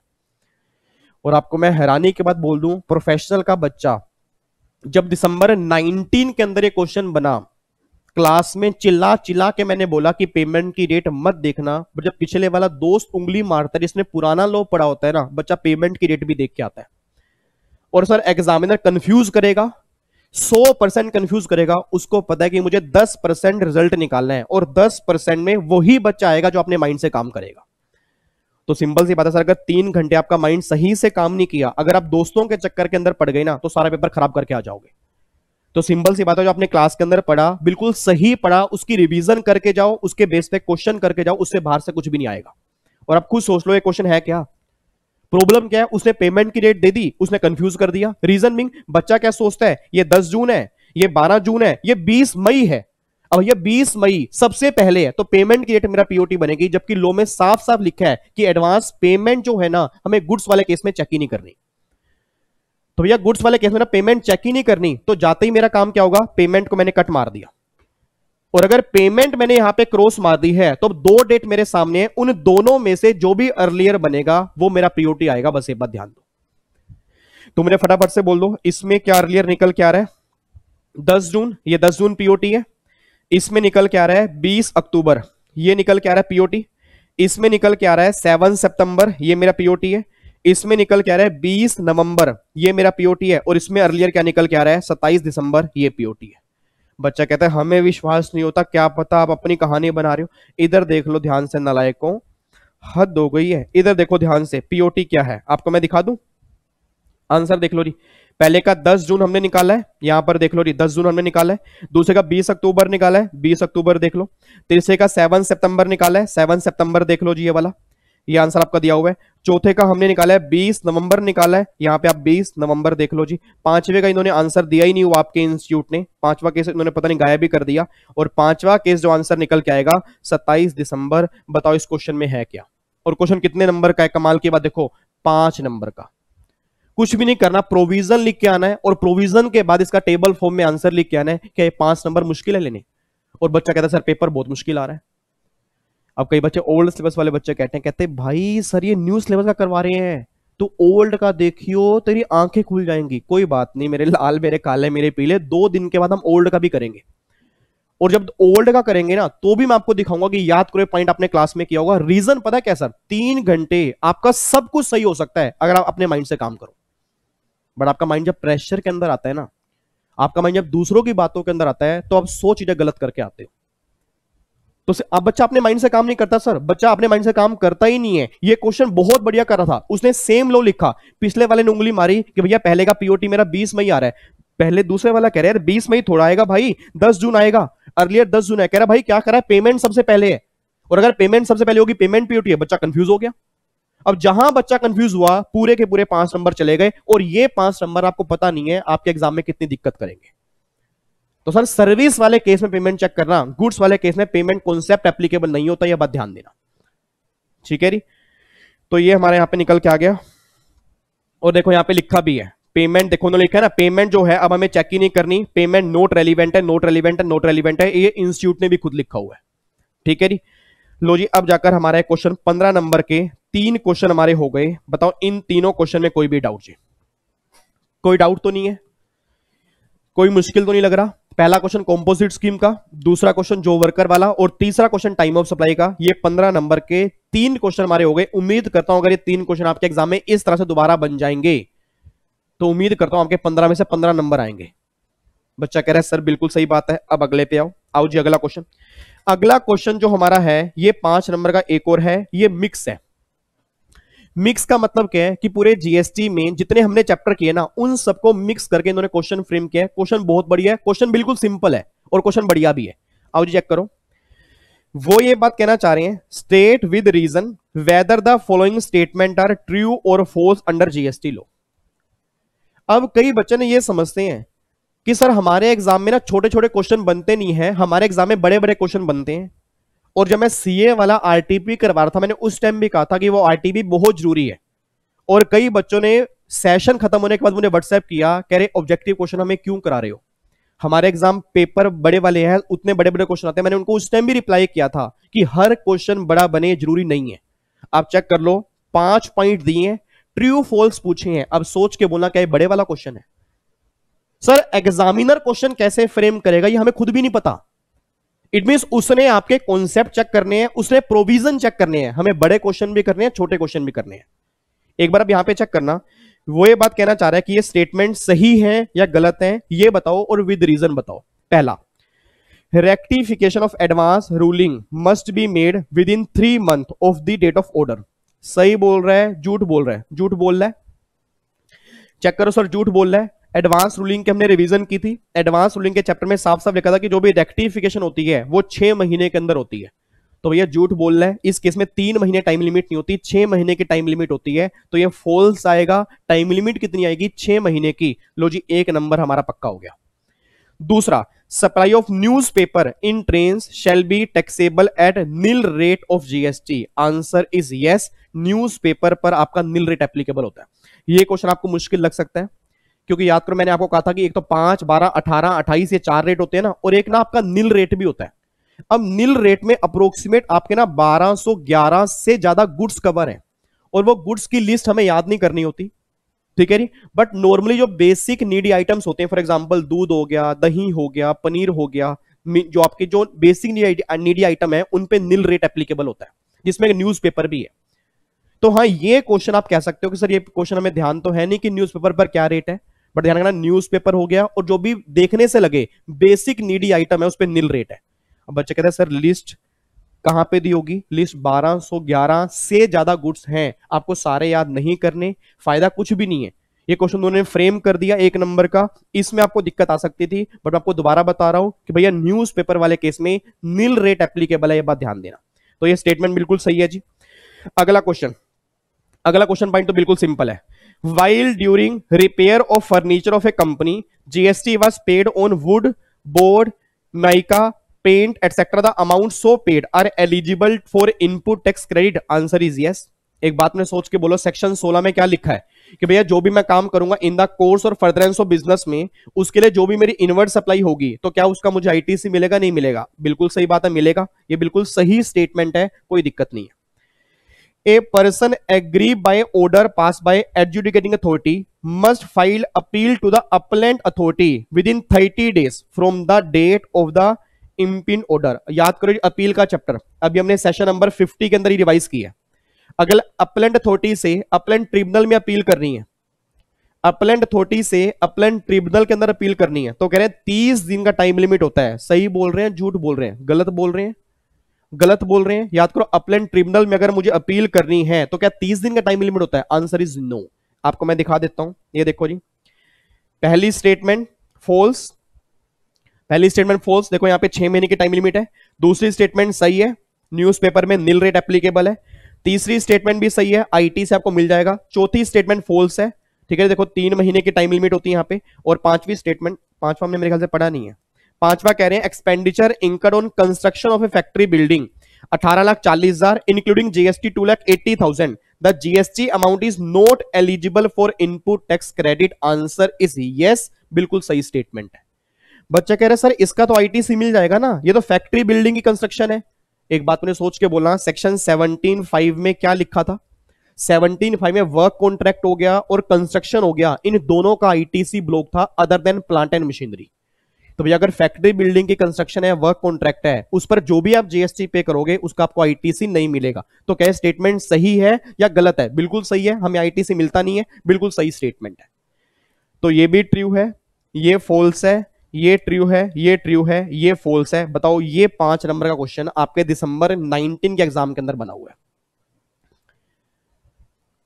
और आपको मैं हैरानी के बाद बोल दूं, प्रोफेशनल का बच्चा जब दिसंबर 19 के अंदर ये क्वेश्चन बना, क्लास में चिल्ला चिल्ला के मैंने बोला कि पेमेंट की डेट मत देखना, बट जब पिछले वाला दोस्त उंगली मारता है जिसने पुराना लॉ पढ़ा होता है ना, बच्चा पेमेंट की डेट भी देख के आता है। और सर एग्जामिनर कंफ्यूज करेगा, 100% कंफ्यूज करेगा, उसको पता है कि मुझे 10% रिजल्ट निकालना है और 10% में वही बच्चा आएगा जो अपने माइंड से काम करेगा। तो सिंपल सी बात है सर, अगर 3 घंटे आपका माइंड सही से काम नहीं किया, अगर आप दोस्तों के चक्कर के अंदर पड़ गए ना, तो सारा पेपर खराब करके आ जाओगे। तो सिंपल सी बात है, जो आपने क्लास के अंदर पढ़ा बिल्कुल सही पढ़ा, उसकी रिवीजन करके जाओ, उसके बेस पे क्वेश्चन करके जाओ, उससे बाहर से कुछ भी नहीं आएगा। और आप खुद सोच लो ये क्वेश्चन है क्या, प्रॉब्लम क्या है। उसने पेमेंट की डेट दे दी, उसने कंफ्यूज कर दिया। रीजन बिंग, बच्चा क्या सोचता है, ये 10 जून है, ये 12 जून है, ये 20 मई है। अब ये 20 मई सबसे पहले है, तो पेमेंट की डेट मेरा पीओटी बनेगी, जबकि लॉ में साफ साफ लिखा है कि एडवांस पेमेंट जो है ना, हमें गुड्स वाले केस में चेक ही नहीं करनी। तो भैया गुड्स वाले केस में ना पेमेंट चेक ही नहीं करनी, तो जाते ही मेरा काम क्या होगा, पेमेंट को मैंने कट मार दिया। और अगर पेमेंट मैंने यहां पे क्रॉस मार दी है, तो 2 डेट मेरे सामने है, उन दोनों में से जो भी अर्लियर बनेगा वो मेरा पीओटी आएगा। बस एक बात ध्यान दो, तो मुझे फटाफट से बोल दो इसमें क्या अर्लियर निकल के आ रहा है, 10 जून, ये 10 जून पीओटी है। इसमें निकल के आ रहा है 20 अक्टूबर, ये निकल के आ रहा है पीओटी। इसमें निकल के आ रहा है 7 सितंबर, ये मेरा पीओटी है। इसमें निकल के आ रहा है 20 नवंबर, ये मेरा पीओटी है। और इसमें अर्लियर क्या निकल के आ रहा है, 27 दिसंबर, ये पीओटी है। बच्चा कहता है हमें विश्वास नहीं होता, क्या पता आप अपनी कहानी बना रहे हो। इधर देख लो ध्यान से नालायकों, हद हो गई है। इधर देखो ध्यान से, पीओटी क्या है आपको मैं दिखा दूं, आंसर देख लो जी। पहले का 10 जून हमने निकाला है, यहां पर देख लो जी 10 जून हमने निकाला है। दूसरे का 20 अक्टूबर निकाला है, 20 अक्टूबर देख लो। तीसरे का 7 सितंबर निकाला है, 7 सितंबर देख लो जी, ये वाला, ये आंसर आपका दिया हुआ है। चौथे का हमने निकाला है 20 नवंबर निकाला है, यहां पे आप 20 नवंबर देख लो जी। पांचवे का इन्होंने आंसर दिया ही नहीं हुआ आपके इंस्टीट्यूट ने, पांचवा केस इन्होंने पता नहीं गायब भी कर दिया। और पांचवा केस जो आंसर निकल के आएगा 27 दिसंबर। बताओ इस क्वेश्चन में है क्या, और क्वेश्चन कितने नंबर का है, कमाल की बात देखो 5 नंबर का। कुछ भी नहीं करना, प्रोविजन लिख के आना है, और प्रोविजन के बाद इसका टेबल फॉर्म में आंसर लिख के आना है। क्या ये 5 नंबर मुश्किल है लेने, और बच्चा कहता है सर पेपर बहुत मुश्किल आ रहा है। अब कई बच्चे ओल्ड सिलेबस वाले बच्चे कहते हैं भाई सर ये न्यू सिलेबस का करवा रहे हैं, तो ओल्ड का देखियो तेरी आंखें खुल जाएंगी। कोई बात नहीं मेरे लाल, मेरे काले, मेरे पीले, 2 दिन के बाद हम ओल्ड का भी करेंगे। और जब ओल्ड का करेंगे ना, तो भी मैं आपको दिखाऊंगा कि याद करो पॉइंट आपने क्लास में किया होगा। रीजन पता है क्या सर, 3 घंटे आपका सब कुछ सही हो सकता है अगर आप अपने माइंड से काम करो। बट आपका माइंड जब प्रेशर के अंदर आता है ना, आपका माइंड जब दूसरों की बातों के अंदर आता है, तो आप 100 चीजें गलत करके आते हो। तो अब बच्चा अपने माइंड से काम नहीं करता सर, बच्चा अपने माइंड से काम करता ही नहीं है। ये क्वेश्चन बहुत बढ़िया कर रहा था, उसने सेम लो लिखा, पिछले वाले ने उंगली मारी कि भैया पहले का पीओटी मेरा 20 मई आ रहा है। पहले दूसरे वाला कह रहा है 20 मई थोड़ा आएगा भाई, 10 जून आएगा, अर्लियर 10 जून है। कह रहा भाई क्या कर रहा है, पेमेंट सबसे पहले है, और अगर पेमेंट सबसे पहले होगी पेमेंट पीओटी है। बच्चा कंफ्यूज हो गया। अब जहां बच्चा कंफ्यूज हुआ, पूरे के पूरे 5 नंबर चले गए, और ये 5 नंबर आपको पता नहीं है आपके एग्जाम में कितनी दिक्कत करेंगे। तो सर सर्विस वाले केस में पेमेंट चेक करना, गुड्स वाले केस में पेमेंट कॉन्सेप्ट एप्लीकेबल नहीं होता, यह बात ध्यान देना, ठीक है जी। तो ये हमारे यहां पे निकल के आ गया। और देखो यहां पे लिखा भी है पेमेंट, देखो उन्होंने लिखा है ना, पेमेंट जो है अब हमें चेक ही नहीं करनी, पेमेंट नोट रेलिवेंट है, नोट रेलिवेंट है, नोट रेलिवेंट है, ये इंस्टीट्यूट ने भी खुद लिखा हुआ है, ठीक है जी। लो जी अब जाकर हमारा क्वेश्चन 15 नंबर के 3 क्वेश्चन हमारे हो गए। बताओ इन तीनों क्वेश्चन में कोई भी डाउट जी, कोई डाउट तो नहीं है, कोई मुश्किल तो नहीं लग रहा। पहला क्वेश्चन कंपोजिट स्कीम का, दूसरा क्वेश्चन जो वर्कर वाला, और तीसरा क्वेश्चन टाइम ऑफ सप्लाई का। ये 15 नंबर के 3 क्वेश्चन हमारे हो गए। उम्मीद करता हूं अगर ये 3 क्वेश्चन आपके एग्जाम में इस तरह से दोबारा बन जाएंगे, तो उम्मीद करता हूं आपके 15 में से 15 नंबर आएंगे। बच्चा कह रहा है सर बिल्कुल सही बात है। अब अगले पे आओ, आओ जी अगला क्वेश्चन। अगला क्वेश्चन जो हमारा है ये 5 नंबर का एक और है, ये मिक्स है। मिक्स का मतलब क्या है कि पूरे जीएसटी में जितने हमने चैप्टर किए ना, उन सबको मिक्स करके इन्होंने क्वेश्चन फ्रेम किया है। क्वेश्चन बहुत बढ़िया है, क्वेश्चन बिल्कुल सिंपल है, और क्वेश्चन बढ़िया भी है। आओ जी चेक करो। वो ये बात कहना चाह रहे हैं, state with reason whether the following statement are true और फॉल्स अंडर जीएसटी लॉ। अब कई बच्चे ने ये समझते हैं कि सर हमारे एग्जाम में ना छोटे छोटे क्वेश्चन बनते नहीं है, हमारे एग्जाम में बड़े बड़े क्वेश्चन बनते हैं। और जब मैं सीए वाला आरटीपी करवा रहा था, मैंने उस टाइम भी कहा था कि वो आरटीपी बहुत जरूरी है। और कई बच्चों ने सेशन खत्म होने के बाद मुझे व्हाट्सएप किया, कह रहे ऑब्जेक्टिव क्वेश्चन हमें क्यों करा रहे हो, हमारे एग्जाम पेपर बड़े वाले हैं, उतने बड़े बड़े क्वेश्चन आते हैं। मैंने उनको उस टाइम भी रिप्लाई किया था कि हर क्वेश्चन बड़ा बने जरूरी नहीं है। आप चेक कर लो, 5 पॉइंट दिए हैं, ट्रू फॉल्स पूछे हैं। अब सोच के बोलना क्या ये बड़े वाला क्वेश्चन है। सर एग्जामिनर क्वेश्चन कैसे फ्रेम करेगा ये हमें खुद भी नहीं पता। इट मींस उसने आपके कॉन्सेप्ट चेक करने हैं, उसने प्रोविजन चेक करने हैं। हमें बड़े क्वेश्चन भी करने हैं, छोटे क्वेश्चन भी करने हैं। एक बार अब यहां पे चेक करना, वो ये बात कहना चाह रहा है कि ये स्टेटमेंट सही है या गलत है, ये बताओ और विद रीजन बताओ। पहला, rectification of advance ruling must be made within 3 months of the date of order. सही बोल रहा है, झूठ बोल रहा है? झूठ बोल रहा है। चेक करो सर, झूठ बोल रहा है। एडवांस रूलिंग की हमने रिवीजन की थी। एडवांस रूलिंग के चैप्टर में साफ साफ लिखा था कि जो भी रेक्टिफिकेशन होती है वो 6 महीने के अंदर होती है। तो भैया झूठ बोल रहा है। इस केस में 3 महीने टाइम लिमिट नहीं होती, 6 महीने की टाइम लिमिट होती है। तो ये फॉल्स आएगा। टाइम लिमिट कितनी आएगी? 6 महीने की। लो जी, 1 नंबर हमारा पक्का हो गया। दूसरा, supply of newspaper in trains shall be taxable at nil rate of GST. Answer is yes. Newspaper पर आपका नील रेट एप्लीकेबल होता है। ये क्वेश्चन आपको मुश्किल लग सकता है, क्योंकि याद करो मैंने आपको कहा था कि एक तो 5, 12, 18, 28 ये 4 रेट होते हैं ना, और एक ना आपका नील रेट भी होता है। अब नील रेट में अप्रोक्सीमेट आपके ना 1211 से ज्यादा गुड्स कवर है, और वो गुड्स की लिस्ट हमें याद नहीं करनी होती, ठीक है जी। बट नॉर्मली जो बेसिक नीडी आइटम्स होते हैं, फॉर एग्जांपल दूध हो गया, दही हो गया, पनीर हो गया, जो आपके जो बेसिक नीडी आइटम है उन पे नील रेट एप्लीकेबल होता है, जिसमें न्यूज़पेपर भी है। तो हाँ, ये क्वेश्चन आप कह सकते हो कि सर ये क्वेश्चन हमें ध्यान तो है नहीं कि न्यूज़पेपर पर क्या रेट है, बट ध्यान रखना न्यूज़पेपर हो गया और जो भी देखने से लगे बेसिक नीडी आइटम है उस पर नील रेट है। अब बच्चे कहते हैं सर लिस्ट कहां पे दी होगी? लिस्ट 1211 से ज्यादा गुड्स हैं, आपको सारे याद नहीं करने, फायदा कुछ भी नहीं है। ये क्वेश्चन उन्होंने फ्रेम कर दिया 1 नंबर का, इसमें आपको दिक्कत आ सकती थी, बट आपको दोबारा बता रहा हूं कि भैया न्यूज़पेपर वाले केस में नील रेट एप्लीकेबल है, ये बात ध्यान देना। तो ये स्टेटमेंट बिल्कुल सही है जी। अगला क्वेश्चन पॉइंट तो बिल्कुल सिंपल है। While during repair of furniture of a company, GST was paid on wood, board, mica, paint etcetera. The amount so paid are eligible for input tax credit. Answer is yes. एक बात में सोच के बोलो, section 16 में क्या लिखा है कि भैया जो भी मैं काम करूंगा इन द कोर्स और फर्दरेंस ऑफ बिजनेस में, उसके लिए जो भी मेरी इनवर्ड सप्लाई होगी तो क्या उसका मुझे आईटीसी मिलेगा? नहीं मिलेगा। बिल्कुल सही बात है, मिलेगा। ये बिल्कुल सही स्टेटमेंट है, कोई दिक्कत नहीं है। A person aggrieved by order passed by adjudicating authority must file appeal to the appellant authority within 30 days from the date of the impugned order। याद करो अपील का चैप्टर अभी हमने सेशन नंबर 50 के अंदर ही रिवाइज किया है। अगर अपलेंट अथॉरिटी से अपलेंट ट्रिब्यूनल में अपील करनी है, अपलेंट अथॉरिटी से अपलेंट ट्रिब्यूनल के अंदर अपील करनी है, तो कह रहे हैं 30 दिन का टाइम लिमिट होता है। सही बोल रहे हैं, झूठ बोल रहे हैं, गलत बोल रहे हैं? गलत बोल रहे हैं। याद करो, अपलेंट ट्रिब्यूनल में अगर मुझे अपील करनी है तो क्या 30 दिन का टाइम लिमिट होता है? Answer is no. आपको मैं दिखा देता हूं, ये देखो जी, पहली स्टेटमेंट फॉल्स, पहली स्टेटमेंट फॉल्स। देखो यहां पे 6 महीने की टाइम लिमिट है। दूसरी स्टेटमेंट सही है, न्यूज़पेपर में नील रेट एप्लीकेबल है। तीसरी स्टेटमेंट भी सही है, आईटी से आपको मिल जाएगा। चौथी स्टेटमेंट फॉल्स है, ठीक है। देखो 3 महीने की टाइम लिमिट होती है यहां पे। और पांचवी स्टेटमेंट, पांचवा हमने मेरे ख्याल से पढ़ा नहीं है। पांचवा कह रहे हैं expenditure incurred on construction of A factory building 18,40,000 including GST 2,80,000। The GST amount is not eligible for input tax credit. Answer is yes. बिल्कुल सही स्टेटमेंट है। बच्चा कह रहे सर इसका तो आईटीसी मिल जाएगा ना, ये तो फैक्ट्री बिल्डिंग की कंस्ट्रक्शन है। एक बात मैंने सोच के बोला, सेक्शन 17(5) में क्या लिखा था? 17(5) में वर्क कॉन्ट्रैक्ट हो गया और कंस्ट्रक्शन हो गया, इन दोनों का आईटीसी ब्लॉक था other than plant and machinery. तो भैया अगर फैक्ट्री बिल्डिंग की कंस्ट्रक्शन है, वर्क कॉन्ट्रैक्ट है, उस पर जो भी आप जीएसटी पे करोगे उसका आपको आईटीसी नहीं मिलेगा। तो क्या स्टेटमेंट सही है या गलत है? बिल्कुल सही है, हमें आईटीसी मिलता नहीं है, बिल्कुल सही स्टेटमेंट है। तो ये भी ट्रू है, ये फॉल्स है, ये ट्रू है, ये ट्रू है, ये फॉल्स है। बताओ, ये 5 नंबर का क्वेश्चन आपके दिसंबर 19 के एग्जाम के अंदर बना हुआ है।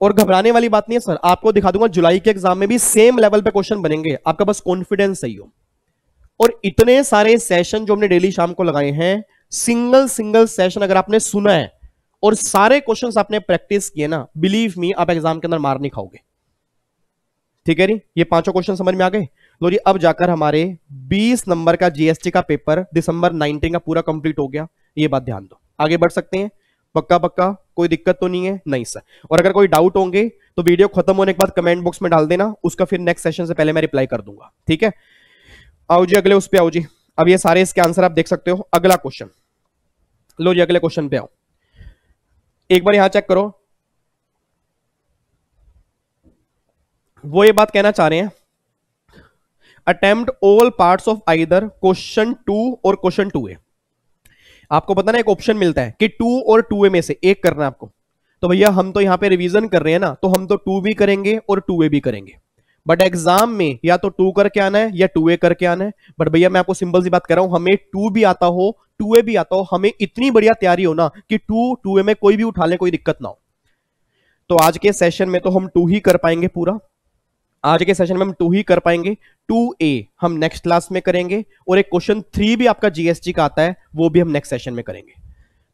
और घबराने वाली बात नहीं है सर, आपको दिखा दूंगा जुलाई के एग्जाम में भी सेम लेवल पे क्वेश्चन बनेंगे, आपका बस कॉन्फिडेंस सही हो। और इतने सारे सेशन जो हमने डेली शाम को लगाए हैं, सिंगल सिंगल सेशन अगर आपने सुना है और सारे क्वेश्चंस आपने प्रैक्टिस किए ना, बिलीव मी आप एग्जाम के अंदर मार नहीं खाओगे। ठीक है नी, ये 5 क्वेश्चन समझ में आ गए। लो जी, अब जाकर हमारे 20 नंबर का जीएसटी का पेपर दिसंबर 19 का पूरा कंप्लीट हो गया। ये बात ध्यान दो, आगे बढ़ सकते हैं। पक्का पक्का, कोई दिक्कत तो नहीं है? नहीं सर। और अगर कोई डाउट होंगे तो वीडियो खत्म होने के बाद कमेंट बॉक्स में डाल देना, उसका फिर नेक्स्ट सेशन से पहले मैं रिप्लाई कर दूंगा। ठीक है, आओ जी अगले उस पे आओ जी। अब ये सारे इसके आंसर आप देख सकते हो। अगला क्वेश्चन, लो जी अगले क्वेश्चन पे आओ। एक बार यहां चेक करो, वो ये बात कहना चाह रहे हैं, attempt all parts of either question 2 और क्वेश्चन 2A। आपको पता ना एक ऑप्शन मिलता है कि 2 और 2A में से एक करना है आपको, तो भैया हम तो यहां पे रिवीजन कर रहे हैं ना, तो हम तो 2 भी करेंगे और 2A भी करेंगे। बट एग्जाम में या तो 2 करके आना है या 2A करके आना है। बट भैया मैं आपको सिंपल सी बात कर रहा हूं, हमें 2 भी आता हो 2A भी आता हो, हमें इतनी बढ़िया तैयारी हो ना कि 2A में कोई भी उठा ले, कोई दिक्कत ना हो। तो आज के सेशन में तो हम 2 ही कर पाएंगे पूरा, आज के सेशन में हम 2 ही कर पाएंगे। 2A हम नेक्स्ट क्लास में करेंगे, और एक क्वेश्चन 3 भी आपका जीएसटी का आता है, वो भी हम नेक्स्ट सेशन में करेंगे।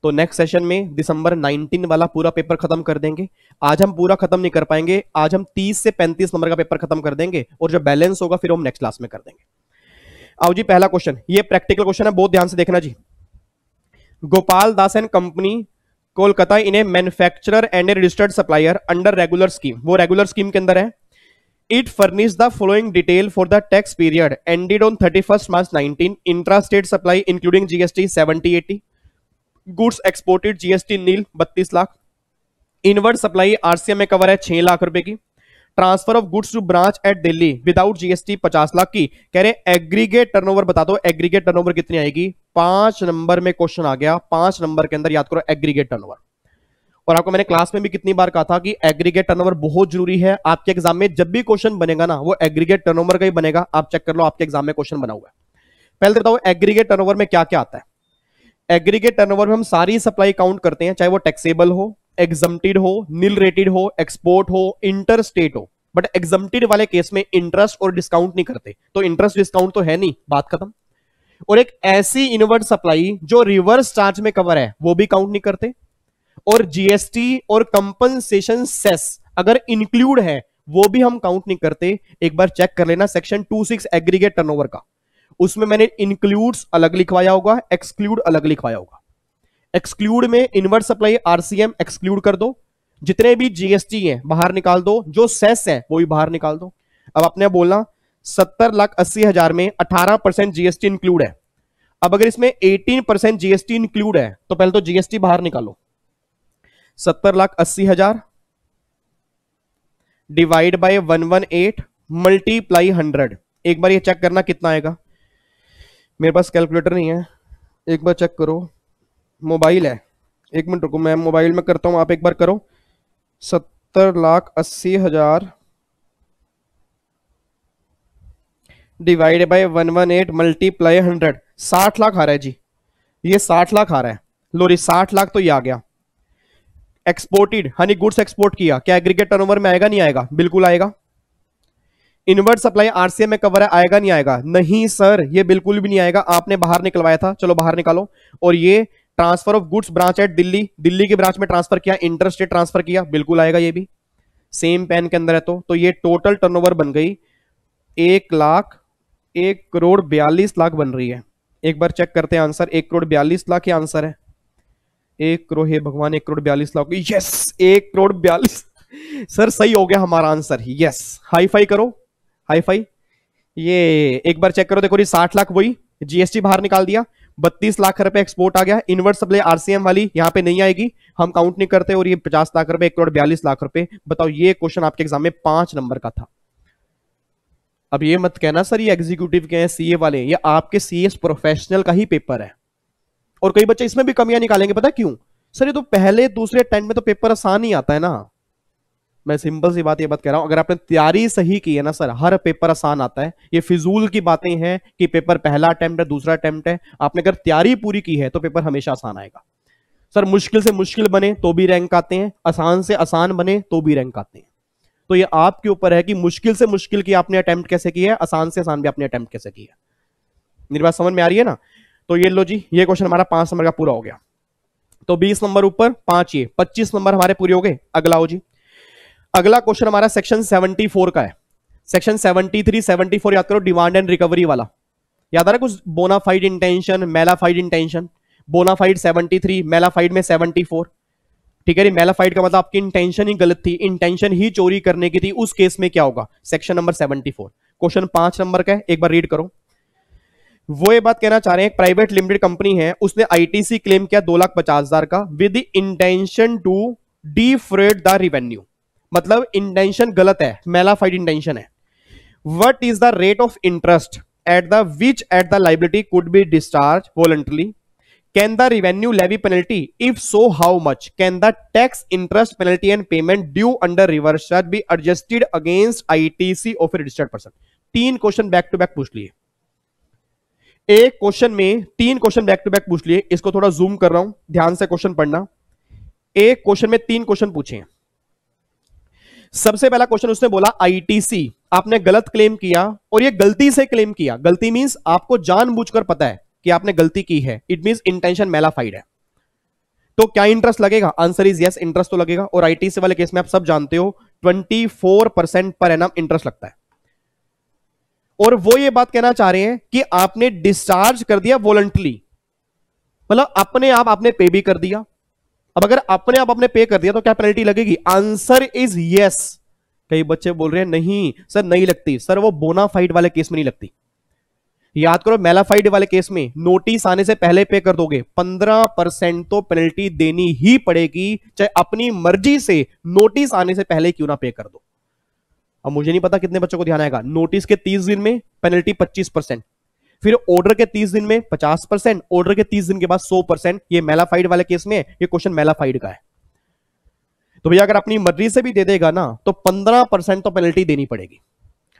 तो नेक्स्ट सेशन में दिसंबर 19 वाला पूरा पेपर खत्म कर देंगे। आज हम पूरा खत्म नहीं कर पाएंगे, आज हम 30 से 35 नंबर का पेपर खत्म कर देंगे, और जो बैलेंस होगा फिर हम नेक्स्ट क्लास में कर देंगे। आओ जी, पहला क्वेश्चन, ये प्रैक्टिकल क्वेश्चन है, बहुत ध्यान से देखना जी। Gopal Das and company Kolkata in a manufacturer and a registered supplier under regular scheme, वो रेगुलर स्कीम के अंदर है। It furnished the following detail for the tax period ended on 31st March 19. Intra-state supply including GST 70-80. Goods exported GST nil 32 lakh. Inward supply RCM में cover है 6 लाख रुपए की। Transfer of goods to branch at Delhi without GST 50 lakh की। कह रहे aggregate turnover बता दो, aggregate turnover कितनी आएगी। 5 नंबर में क्वेश्चन आ गया, 5 नंबर के अंदर याद करो एग्रीगेट टर्नओवर। और आपको मैंने क्लास में भी कितनी बार कहा था कि एग्रीगेट टर्नओवर बहुत जरूरी है। आपके एग्जाम में जब भी क्वेश्चन बनेगा ना, वो एग्रीगेट टर्नओवर का ही बनेगा। आप चेक कर लो, आपके एग्जाम में क्वेश्चन बना हुआ है। पहले बताओ एग्रीगेट टर्नओवर में क्या क्या आता है। एग्रीगेट टर्नओवर में हम सारी सप्लाई काउंट करते हैं, चाहे वो टैक्सेबल हो, एग्जम्प्टेड हो, नील रेटेड हो, एक्सपोर्ट हो, इंटर स्टेट हो। बट एग्जम्प्टेड वाले केस में इंटरेस्ट और डिस्काउंट नहीं करते, तो इंटरेस्ट डिस्काउंट तो है नहीं, बात खत्म। और एक ऐसी इनवर्ड सप्लाई जो रिवर्स चार्ज में कवर है, वो भी काउंट नहीं करते। और जीएसटी और कंपनसेशन सेस अगर इंक्लूड है, वो भी हम काउंट नहीं करते। एक बार चेक कर लेना सेक्शन 26 एग्रीगेट टर्नओवर का, उसमें मैंने इंक्लूड्स अलग लिखवाया होगा, एक्सक्लूड अलग लिखवाया होगा। एक्सक्लूड में इनवर्ड सप्लाई आरसीएम एक्सक्लूड कर दो, जितने भी जीएसटी हैं बाहर निकाल दो, जो सेस है वो भी बाहर निकाल दो। अब आपने बोलना 70,80,000 में 18% जीएसटी इंक्लूड है। अब अगर इसमें 18% जीएसटी इंक्लूड है, तो पहले तो जीएसटी बाहर निकालो। 70,80,000 डिवाइड बाय 118 मल्टीप्लाई 100। एक बार ये चेक करना कितना आएगा। मेरे पास कैलकुलेटर नहीं है, एक बार चेक करो। मोबाइल है, एक मिनट रुको, मैं मोबाइल में करता हूं, आप एक बार करो। 70,80,000 डिवाइड बाय 118 मल्टीप्लाई 100, 60 लाख आ रहा है जी। ये 60 लाख आ रहा है। लो, 60 लाख तो ये आ गया। एक्सपोर्टेड हनी गुड्स एक्सपोर्ट किया, क्या एग्रीगेट टर्नओवर में आएगा नहीं आएगा? बिल्कुल आएगा। इनवर्ड सप्लाई आरसीएम में कवर है, आएगा नहीं आएगा? नहीं सर, ये बिल्कुल भी नहीं आएगा, आपने बाहर निकलवाया था, चलो बाहर निकालो। और ये transfer of goods branch at Delhi, Delhi की ब्रांच में ट्रांसफर किया, इंटर स्टेट ट्रांसफर किया, बिल्कुल आएगा ये भी, सेम पेन के अंदर है। तो ये टोटल टर्नओवर बन गई 1,42,00,000 बन रही है। एक बार चेक करते हैं आंसर, 1,42,00,000 ही आंसर है। 1 करोड़, हे भगवान, 1,42,00,000, यस 1,42,00,000 सर सही हो गया हमारा आंसर, यस। हाई फाई करो, हाई फाई। ये एक बार चेक करो, देखो ये 60 लाख, वही जीएसटी बाहर निकाल दिया, 32 लाख रुपए एक्सपोर्ट आ गया। इनवर्ट सप्लाई आरसीएम वाली यहां पे नहीं आएगी, हम काउंट नहीं करते। और ये 50 लाख रुपए, 1,42,00,000 रुपए। बताओ ये क्वेश्चन आपके एग्जाम में 5 नंबर का था। अब ये मत कहना सर ये एग्जीक्यूटिव के हैं, सीए वाले, ये आपके सीएस प्रोफेशनल का ही पेपर है। और कई बच्चे इसमें भी कमियां निकालेंगे, पता क्यों? सर ये तो पहले दूसरे अटेम्प्ट में तो पेपर आसान ही आता है ना। मैं सिंपल सी बात ये बात कह रहा हूं, अगर आपने तैयारी सही की है ना सर, हर पेपर आसान आता है। ये फिजूल की बातें हैं कि पेपर पहला अटेम्प्ट है, दूसरा अटेम्प्ट है। आपने अगर तैयारी पूरी की है तो पेपर हमेशा आसान आएगा। सर मुश्किल से मुश्किल बने तो भी रैंक आते हैं, आसान से आसान बने तो भी रैंक आते हैं। तो ये आपके ऊपर है कि मुश्किल से मुश्किल की आपने अटेम्प्ट कैसे की है, आसान से आसान भी आपने अटेम्प्ट कैसे की है। मेरी बात समझ में आ रही है ना? तो ये लो जी, ये क्वेश्चन हमारा 5 नंबर का पूरा हो गया। तो 20 नंबर ऊपर, 5 ये 25 नंबर हमारे पूरे हो गए। अगला हो जी, अगला क्वेश्चन हमारा सेक्शन 74 का है। सेक्शन 73, 74 याद करो, डिमांड एंड रिकवरी वाला। याद आ रहा है कुछ? Bonafide intention, malafide intention. Bonafide 73, malafide में 74। ठीक है, मेलाफाइड का मतलब आपकी इंटेंशन ही गलत थी, इंटेंशन ही चोरी करने की थी, उस केस में क्या होगा? Section number 74। क्वेश्चन 5 नंबर का है, एक बार रीड करो। वो ये बात कहना चाह रहे हैं, प्राइवेट लिमिटेड कंपनी है, उसने आईटीसी क्लेम किया 2,50,000 का with the intention to defraud the revenue. मतलब इंटेंशन गलत है, मेलाफाइड इंटेंशन है। What is the rate of interest at the which at the liability could be discharge voluntarily? Can the revenue levy penalty, if so how much, can the tax interest penalty and payment due under reverse charge be adjusted against ITC of a registered person. 3 question back to back पूछ लिए, एक question में 3 question back to back पूछ लिए। इसको थोड़ा zoom कर रहा हूं, ध्यान से क्वेश्चन पढ़ना। एक क्वेश्चन में 3 क्वेश्चन पूछे हैं। सबसे पहला क्वेश्चन उसने बोला आईटीसी आपने गलत क्लेम किया और ये गलती से क्लेम किया। गलती मींस आपको जानबूझकर पता है कि आपने गलती की है, इट मींस इंटेंशन मैलाफाइड है। तो क्या इंटरेस्ट लगेगा? आंसर इज यस, इंटरेस्ट तो लगेगा। और आईटीसी वाले केस में आप सब जानते हो 24% पर एनम इंटरेस्ट लगता है। और वो ये बात कहना चाह रहे हैं कि आपने डिस्चार्ज कर दिया वॉलंटली, मतलब अपने आप आपने पे भी कर दिया। अब अगर अपने आप आपने पे कर दिया तो क्या पेनल्टी लगेगी? Answer is yes. कई बच्चे बोल रहे हैं नहीं सर नहीं लगती। सर वो बोनाफाइड वाले केस में नहीं लगती। याद करो, मैलाफाइड वाले केस में नोटिस आने से पहले पे कर दोगे 15% तो पेनल्टी देनी ही पड़ेगी, चाहे अपनी मर्जी से नोटिस आने से पहले क्यों ना पे कर दो। अब मुझे नहीं पता कितने बच्चों को ध्यान आएगा। नोटिस के 30 दिन में पेनल्टी 25%, फिर ऑर्डर के 30 दिन में 50%, ऑर्डर के 30 दिन के बाद 100%। ये मैलाफाइड वाले केस में ये क्वेश्चन मैलाफाइड का है। तो भैया अगर अपनी मर्जी से भी दे देगा ना तो 15% तो पेनल्टी देनी पड़ेगी।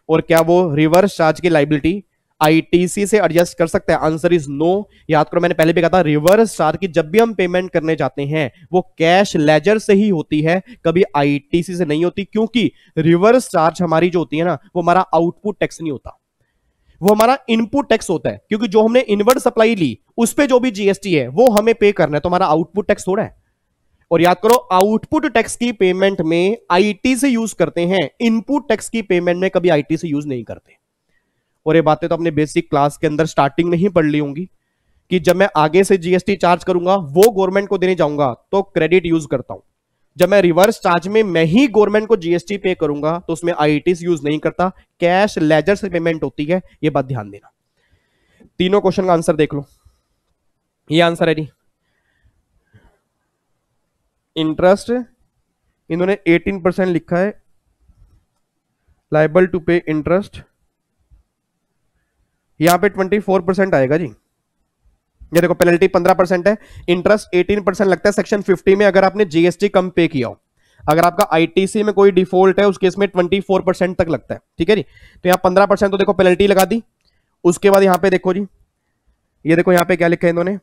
और क्या वो रिवर्स चार्ज की लाइबिलिटी आईटीसी से एडजस्ट कर सकता है? Answer is no. याद करो मैंने पहले भी कहा था रिवर्स चार्ज की जब भी हम पेमेंट करने जाते हैं वो कैश लेजर से ही होती है, कभी आईटीसी से नहीं होती। क्योंकि रिवर्स चार्ज हमारी जो होती है ना वो हमारा आउटपुट टैक्स नहीं होता, वो हमारा इनपुट टैक्स होता है। क्योंकि जो हमने इनवर्ड सप्लाई ली उस पर जो भी जीएसटी है वो हमें पे करना है, तो हमारा आउटपुट टैक्स थोड़ा है। और याद करो आउटपुट टैक्स की पेमेंट में आईटीसी यूज करते हैं, इनपुट टैक्स की पेमेंट में कभी आईटीसी यूज नहीं करते। और ये बातें तो अपने बेसिक क्लास के अंदर स्टार्टिंग में ही पढ़ ली होंगी कि जब मैं आगे से जीएसटी चार्ज करूंगा वो गवर्नमेंट को देने जाऊंगा तो क्रेडिट यूज करता हूं। जब मैं रिवर्स चार्ज में मैं ही गवर्नमेंट को जीएसटी पे करूंगा तो उसमें आईटीसी यूज नहीं करता, कैश लेजर से पेमेंट होती है। ये बात ध्यान देना। तीनों क्वेश्चन का आंसर देख लो। ये आंसर है जी, इंटरेस्ट इन्होंने 18% लिखा है, लायबल टू पे इंटरेस्ट यहां पे 24% आएगा जी। ये देखो पेनल्टी 15% है, इंटरेस्ट 18% लगता है सेक्शन 50 में अगर आपने जीएसटी कम पे किया हो। अगर आपका आईटीसी में कोई डिफॉल्ट है उस केस में 24% तक लगता है। ठीक है जी। तो यहाँ 15% तो देखो पेनल्टी लगा दी। उसके बाद यहां पे देखो जी, ये देखो यहां पे क्या लिखा है इन्होंने,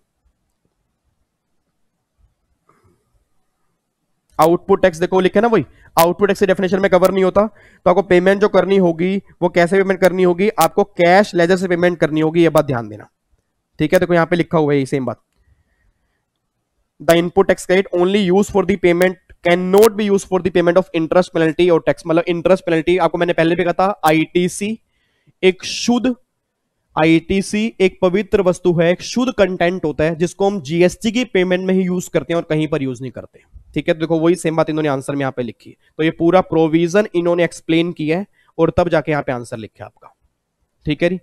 आउटपुट टैक्स देखो लिखे ना, वही आउटपुट टैक्स डेफिनेशन में कवर नहीं होता। तो आपको पेमेंट जो करनी होगी वो कैसे पेमेंट करनी होगी? आपको कैश लेजर से पेमेंट करनी होगी। ये बात ध्यान देना। ठीक है, देखो यहां पे लिखा हुआ है सेम बात। The input tax credit only use for the payment can not be use for the payment of interest penalty और टैक्स। मतलब इंटरेस्ट पेनल्टी आपको मैंने पहले भी कहा था, आईटीसी एक शुद्ध, आईटीसी एक पवित्र वस्तु है, एक शुद्ध कंटेंट होता है जिसको हम जीएसटी की पेमेंट में ही यूज करते हैं और कहीं पर यूज नहीं करते। ठीक है, देखो वही सेम बात इन्होंने आंसर में यहां पे लिखी है। तो ये पूरा प्रोविजन इन्होंने एक्सप्लेन किया है और तब जाके यहां पे आंसर लिखा आपका। ठीक है जी,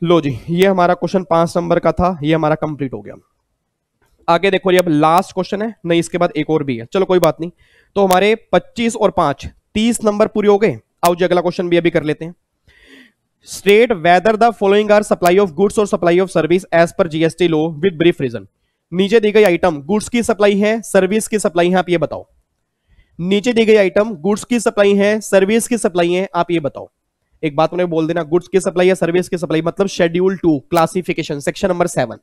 लो जी ये हमारा क्वेश्चन 5 नंबर का था, ये हमारा कंप्लीट हो गया। आगे देखो, ये अब लास्ट क्वेश्चन है, नहीं इसके बाद एक और भी है, चलो कोई बात नहीं। तो हमारे 25 और 5 30 नंबर पूरे हो गए। आओ जी अगला क्वेश्चन भी अभी कर लेते हैं। State whether the following are supply of goods और supply of service as per GST law with brief reason. नीचे दी गई आइटम गुड्स की सप्लाई है, सर्विस की सप्लाई है, आप ये बताओ। नीचे दी गई आइटम गुड्स की सप्लाई है, सर्विस की सप्लाई है, आप ये बताओ। एक बात उन्हें बोल देना, गुड्स की सप्लाई है, सर्विस की सप्लाई, मतलब शेड्यूल 2 क्लासिफिकेशन सेक्शन नंबर 7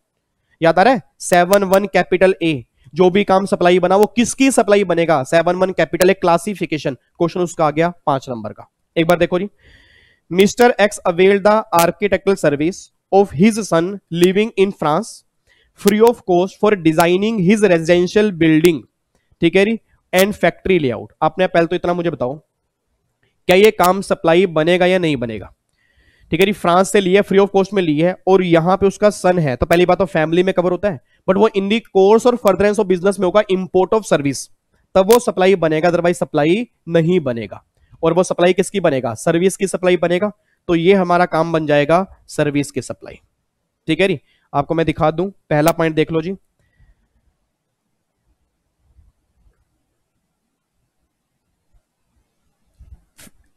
याद आ रहा है। 7(1) कैपिटल ए, जो भी काम सप्लाई बना वो किसकी सप्लाई बनेगा? 7(1) कैपिटल ए क्लासिफिकेशन। क्वेश्चन उसका आ गया 5 नंबर का। एक बार देखो जी, mister X avail the architectural service of his son living in France free of cost for designing his residential building. ठीक है जी, एंड फैक्ट्री लेआउट। आपने पहले तो इतना मुझे बताओ, क्या ये काम सप्लाई बनेगा या नहीं बनेगा? ठीक है जी, फ्रांस से ली है, फ्री ऑफ कॉस्ट में ली है, और यहां पे उसका सन है, तो पहली बात तो फैमिली में कवर होता है, बट वो इन दी कोर्स और फर्दरेंस ऑफ बिजनेस में होगा इंपोर्ट ऑफ सर्विस, तब वो सप्लाई बनेगा, अदरवाइज सप्लाई नहीं बनेगा। और वो सप्लाई किसकी बनेगा? सर्विस की सप्लाई बनेगा। तो ये हमारा काम बन जाएगा सर्विस की सप्लाई। ठीक है जी, आपको मैं दिखा दूं, पहला पॉइंट देख लो जी,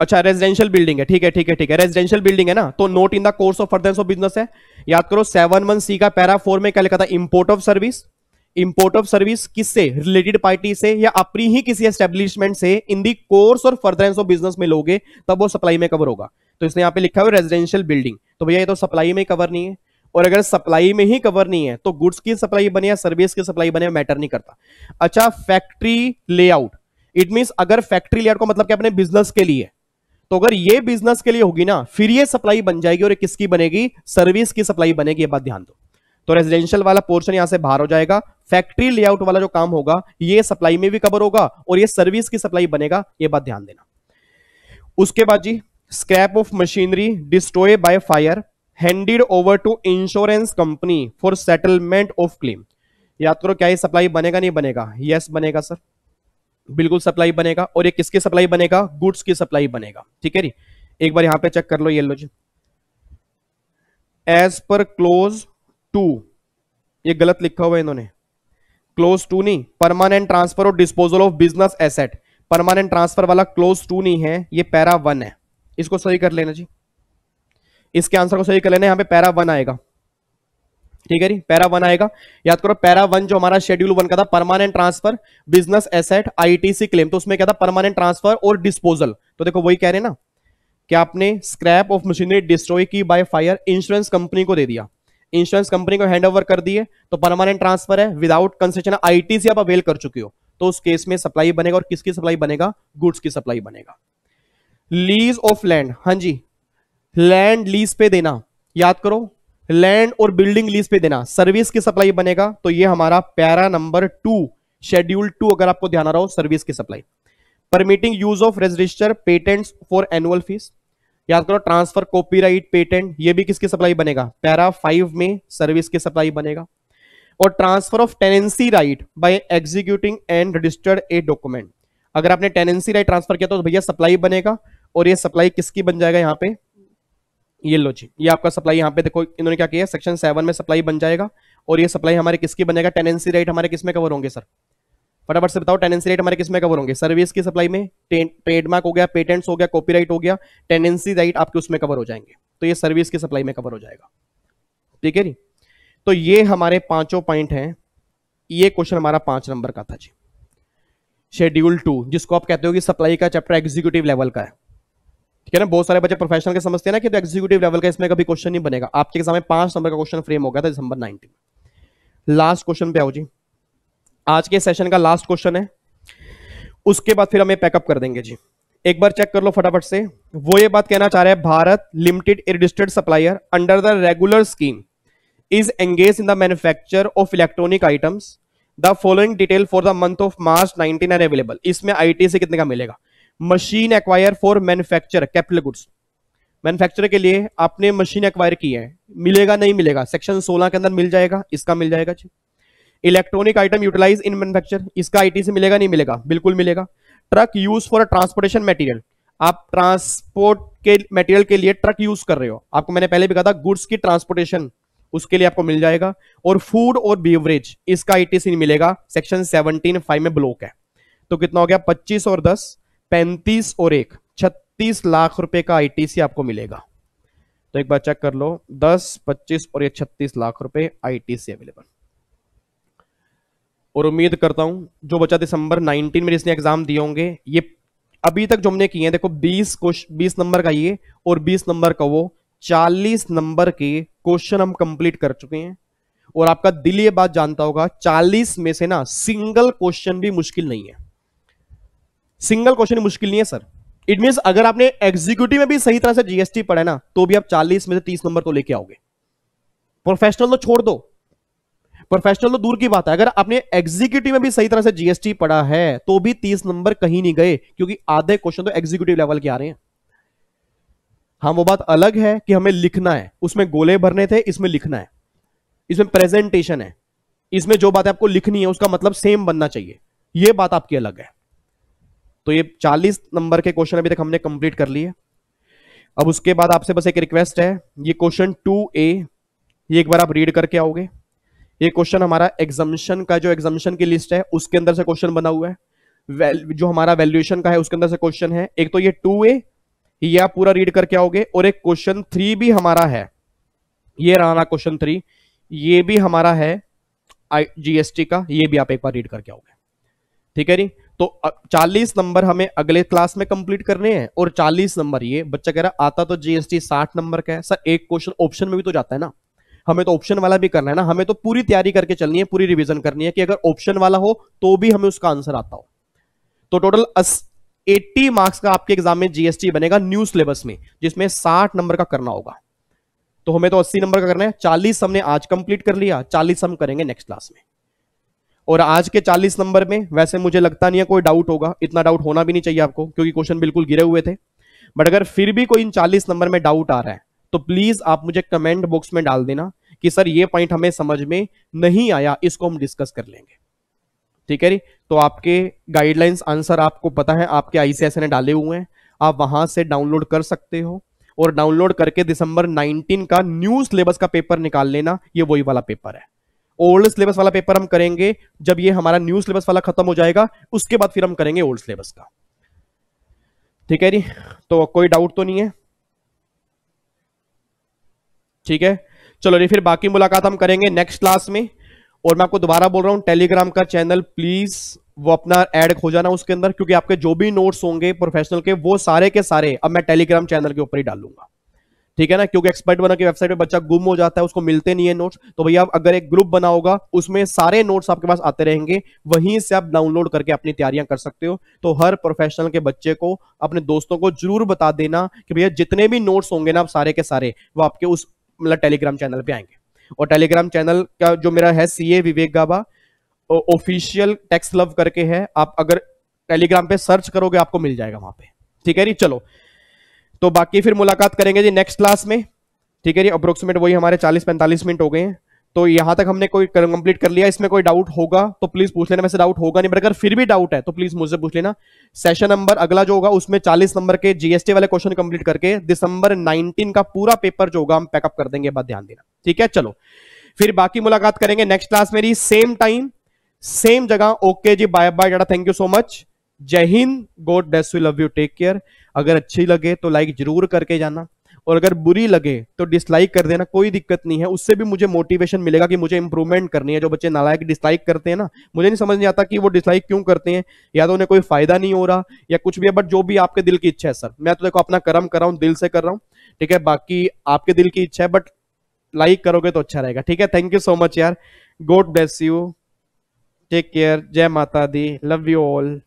अच्छा रेजिडेंशियल बिल्डिंग है, ठीक है ठीक है ठीक है, रेजिडेंशियल बिल्डिंग है ना, तो note in the course of furtherance of business है। याद करो 7(1)(c) का पैरा 4 में क्या लिखा था, import of service. Import of service किससे, रिलेटेड पार्टी से या अपनी ही किसी एस्टेब्लिशमेंट से इन दी कोर्स और फर्दरेंस ऑफ बिजनेस में लोगे तब वो सप्लाई में कवर होगा। तो इसने यहां पे लिखा हुआ रेजिडेंशियल बिल्डिंग, तो भैया ये तो सप्लाई में कवर नहीं है, और अगर सप्लाई में ही कवर नहीं है तो गुड्स की सप्लाई बने या सर्विस की सप्लाई बने मैटर नहीं करता। अच्छा फैक्ट्री लेआउट, इट मींस अगर फैक्ट्री लेआउट का मतलब क्या, अपने बिजनेस के लिए, तो अगर ये बिजनेस के लिए होगी ना फिर ये सप्लाई बन जाएगी, और ये किसकी बनेगी, सर्विस की सप्लाई बनेगी, ये बात ध्यान दो। तो रेजिडेंशियल वाला पोर्शन यहां से बाहर हो जाएगा, फैक्ट्री लेआउट वाला जो काम होगा ये सप्लाई में भी कवर होगा और ये सर्विस की सप्लाई बनेगा, ये बात ध्यान देना। उसके बाद जी scrap of machinery destroy by fire handed over to insurance company for settlement of claim. याद करो क्या ये सप्लाई बनेगा नहीं बनेगा, यस बनेगा सर, बिल्कुल सप्लाई बनेगा, और ये किसकी सप्लाई बनेगा, गुड्स की सप्लाई बनेगा, ठीक है जी। एक बार यहां पे चेक कर लो, ये लो जी, एज पर क्लोज 2, ये गलत लिखा हुआ है इन्होंने, क्लोज 2 नहीं, परमानेंट ट्रांसफर और disposal of business asset, permanent transfer वाला क्लोज 2 नहीं है, ये पैरा 1 है, इसको सही कर लेना जी, इसके आंसर को सही कर लेना, यहां पे पैरा 1 आएगा, ठीक है जी, पैरा 1 आएगा। याद करो पैरा 1 जो हमारा शेड्यूल 1 का था, permanent transfer business asset ITC claim, तो उसमें क्या था, परमानेंट ट्रांसफर और डिस्पोजल, तो देखो वही कह रहे हैं ना कि आपने स्क्रैप ऑफ मशीनरी डिस्ट्रॉय की बाय फायर, इंश्योरेंस कंपनी को दे दिया, इंश्योरेंस कंपनी को हैंड ओवर कर दिए, तो परमानेंट ट्रांसफर है, विदाउट कंसेशन आईटीसी आप अवेल कर चुके हो, तो उस केस में सप्लाई बनेगा, और किसकी सप्लाई बनेगा, गुड्स की सप्लाई बनेगा। लीज ऑफ लैंड, हाँ जी, लैंड लीज पे देना, याद करो लैंड और बिल्डिंग लीज पे देना, सर्विस की सप्लाई बनेगा, तो ये हमारा पैरा नंबर 2 शेड्यूल 2 अगर आपको ध्यान आ रहा हो, सर्विस की supply. Permitting use of register patents for annual fees, याद करो ट्रांसफर कॉपीराइट पेटेंट, ये भी किसकी सप्लाई बनेगा, पैरा 5 में सर्विस की सप्लाई बनेगा। और transfer of tenancy right by executing and registered a document, अगर आपने टेनेंसी राइट ट्रांसफर किया तो भैया सप्लाई बनेगा, और ये सप्लाई किसकी बन जाएगा, यहां पे ये लो जी, ये आपका सप्लाई, यहां पे देखो इन्होंने क्या किया, सेक्शन 7 में सप्लाई बन जाएगा, और ये सप्लाई हमारे किसकी बनेगा, टेनेंसी राइट हमारे किसमें कवर होंगे सर, फटाफट से बताओ, टेनेंसी राइट हमारे किसमें कवर होंगे, सर्विस की सप्लाई में, ट्रेडमार्क हो गया, पेटेंट्स हो गया, कॉपीराइट हो गया, टेनेंसी राइट आपके उसमें कवर हो जाएंगे, तो ये सर्विस की सप्लाई में कवर हो जाएगा, ठीक है जी। तो ये हमारे पांचों पॉइंट हैं, ये क्वेश्चन हमारा 5 नंबर का था जी, शेड्यूल 2, जिसको आप कहते हो कि सप्लाई का चैप्टर एग्जीक्यूटिव लेवल का है, ठीक है ना। बहुत सारे बच्चे प्रोफेशनल के समझते हैं ना कि तो एग्जीक्यूटिव लेवल का इसमें कभी क्वेश्चन नहीं बनेगा, आपके एग्जाम में 5 नंबर का क्वेश्चन फ्रेम हो गया था दिसंबर 19। लास्ट क्वेश्चन पे आओ जी, आज के सेशन का लास्ट क्वेश्चन है, उसके बाद फिर हमें पैकअप कर देंगे जी। एक बार चेक कर लो फटाफट से, वो ये बात कहना चाह रहे हैं, Bharat limited a registered supplier under the regular scheme is engage in the manufacture of electronic items, the following detail for the month of March 19 are available. इसमें आईटीसी कितने का मिलेगा, machine acquire for manufacture capital goods, manufacture के लिए आपने machine acquire की है, मिलेगा नहीं मिलेगा, सेक्शन 16 के अंदर मिल जाएगा, इसका मिल जाएगा जी। Electronic item utilize in manufacture, इसका आईटीसी मिलेगा नहीं मिलेगा, बिल्कुल मिलेगा। Truck use for transportation material, आप ट्रांसपोर्ट के मटेरियल के लिए ट्रक यूज कर रहे हो, आपको मैंने पहले भी कहा था गुड्स की ट्रांसपोर्टेशन, उसके लिए आपको मिल जाएगा। और फूड और बीवरेज, इसका आईटीसी नहीं मिलेगा, सेक्शन 17(5) में ब्लॉक है, तो कितना हो गया, 25 और 10 35 और 1 36 लाख रुपए का आईटीसी आपको मिलेगा। तो एक बार चेक कर लो, 10 25 और ये 36 लाख रुपए आईटीसी अवेलेबल। और उम्मीद करता हूं जो बच्चा दिसंबर 19 में जिसने एग्जाम दिए होंगे, ये अभी तक जो हमने किए हैं, देखो 20 नंबर का ये और 20 नंबर का वो, 40 नंबर के क्वेश्चन हम कंप्लीट कर चुके हैं। और आपका दिल ये बात जानता होगा, 40 में से ना सिंगल क्वेश्चन भी मुश्किल नहीं है, सिंगल क्वेश्चन मुश्किल नहीं है सर। इट मींस अगर आपने एग्जीक्यूटिव में भी सही तरह से जीएसटी पढ़ा है ना, तो भी आप 40 में से 30 नंबर तो लेके आओगे। प्रोफेशनल तो छोड़ दो, प्रोफेशनल तो दूर की बात है, अगर आपने एग्जीक्यूटिव में भी सही तरह से जीएसटी पढ़ा है तो भी 30 नंबर कहीं नहीं गए, क्योंकि आधे क्वेश्चन तो एग्जीक्यूटिव लेवल के आ रहे हैं। हाँ वो बात अलग है कि हमें लिखना है, उसमें गोले भरने थे, इसमें लिखना है, इसमें प्रेजेंटेशन है, इसमें जो बात आपको लिखनी है उसका मतलब सेम बनना चाहिए, ये बात आपकी अलग है। तो ये 40 नंबर के क्वेश्चन अभी तक हमने कंप्लीट कर लिए। अब उसके बाद आपसे बस एक रिक्वेस्ट है, ये क्वेश्चन 2A ये एक बार आप रीड करके आओगे। ये क्वेश्चन हमारा एग्जामिशन का, जो एग्जामिशन की लिस्ट है उसके अंदर से क्वेश्चन बना हुआ है, जो हमारा वैल्यूएशन का है उसके अंदर से क्वेश्चन है। एक तो ये 2A ये आप पूरा रीड करके आओगे। और एक क्वेश्चन 3 भी हमारा है, ये रहा क्वेश्चन 3, ये भी हमारा है जीएसटी का, ये भी आप एक बार रीड करके आओगे। ठीक है जी। तो 40 नंबर हमें अगले क्लास में कंप्लीट करने हैं, और 40 नंबर ये बच्चा कह रहा आता तो जीएसटी 60 नंबर का है सर, एक क्वेश्चन ऑप्शन में भी तो जाता है ना, हमें तो ऑप्शन वाला भी करना है ना, हमें तो पूरी तैयारी करके चलनी है, पूरी रिवीजन करनी है कि अगर ऑप्शन वाला हो तो भी हमें उसका आंसर आता हो। तो टोटल 80 मार्क्स का आपके एग्जाम में जीएसटी बनेगा न्यू सिलेबस में, जिसमें 60 नंबर का करना होगा। तो हमें तो 80 नंबर का करना है। 40 हमने आज कंप्लीट कर लिया, 40 हम करेंगे नेक्स्ट क्लास में। और आज के 40 नंबर में वैसे मुझे लगता नहीं है कोई डाउट होगा, इतना डाउट होना भी नहीं चाहिए आपको, क्योंकि क्वेश्चन बिल्कुल गिरे हुए थे। बट अगर फिर भी कोई इन 40 नंबर में डाउट आ रहा है तो प्लीज आप मुझे कमेंट बॉक्स में डाल देना कि सर ये पॉइंट हमें समझ में नहीं आया, इसको हम डिस्कस कर लेंगे। ठीक है जी। तो आपके गाइडलाइंस आंसर आपको पता है, आपके आईसीएसई ने डाले हुए हैं, आप वहां से डाउनलोड कर सकते हो, और डाउनलोड करके दिसंबर 19 का न्यू सिलेबस का पेपर निकाल लेना। ये वही वाला पेपर है, ओल्ड सिलेबस वाला पेपर हम करेंगे जब ये हमारा न्यू सिलेबस वाला खत्म हो जाएगा, उसके बाद फिर हम करेंगे ओल्ड सिलेबस का। ठीक है जी। तो कोई डाउट तो नहीं है? ठीक है, चलो जी, फिर बाकी मुलाकात हम करेंगे नेक्स्ट क्लास में। और मैं आपको दोबारा बोल रहा हूं, टेलीग्राम का चैनल प्लीज वो अपना ऐड हो जाना उसके अंदर, क्योंकि आपके जो भी नोट्स होंगे प्रोफेशनल के, वो सारे के सारे अब मैं टेलीग्राम चैनल के ऊपर ही डालूंगा। ठीक है ना, क्योंकि एक्सपर्ट बना की वेबसाइट पे बच्चा गुम हो जाता है, उसको मिलते नहीं है नोट्स। तो भैया अगर एक ग्रुप बना होगा उसमें सारे नोट्स आपके पास आते रहेंगे, वहीं से आप डाउनलोड करके अपनी तैयारियां कर सकते हो। तो हर प्रोफेशनल के बच्चे को, अपने दोस्तों को जरूर बता देना कि भैया जितने भी नोट्स होंगे ना, आप सारे के सारे वो आपके उस मतलब टेलीग्राम चैनल पे आएंगे। और टेलीग्राम चैनल का जो मेरा है सीए विवेक गाबा ऑफिशियल टेक्स्ट लव करके है, आप अगर टेलीग्राम पे सर्च करोगे आपको मिल जाएगा वहां पे। ठीक है जी। चलो, तो बाकी फिर मुलाकात करेंगे जी नेक्स्ट क्लास में। ठीक है जी। अप्रोक्सीमेट वही हमारे 40-45 मिनट हो गए हैं, तो यहां तक हमने कोई कंप्लीट कर लिया। इसमें कोई डाउट होगा तो प्लीज पूछ लेना, वैसे डाउट होगा नहीं, बट अगर फिर भी डाउट है तो प्लीज मुझसे पूछ लेना। सेशन नंबर अगला जो होगा उसमें 40 नंबर के जीएसटी वाले क्वेश्चन कंप्लीट करके दिसंबर 19 का पूरा पेपर जो होगा हम पैकअप कर देंगे, बात ध्यान देना। ठीक है, चलो फिर बाकी मुलाकात करेंगे नेक्स्ट क्लास मेरी, सेम टाइम सेम जगह। ओके जी, bye bye, tata, thank you so much, जय हिंद, God bless you, love you, take care. अगर अच्छी लगे तो लाइक जरूर करके जाना, और अगर बुरी लगे तो डिसलाइक कर देना, कोई दिक्कत नहीं है, उससे भी मुझे मोटिवेशन मिलेगा कि मुझे इंप्रूवमेंट करनी है। जो बच्चे नालायक डिसलाइक करते हैं ना, मुझे नहीं समझ नहीं आता कि वो डिसलाइक क्यों करते हैं, या तो उन्हें कोई फायदा नहीं हो रहा या कुछ भी है, बट जो भी आपके दिल की इच्छा है सर, मैं तो देखो अपना कर्म कर रहा हूं, दिल से कर रहा हूं। ठीक है, बाकी आपके दिल की इच्छा है, बट लाइक करोगे तो अच्छा रहेगा। ठीक है, थैंक यू सो मच यार, God bless you, take care, जय माता दी, लव यू ऑल।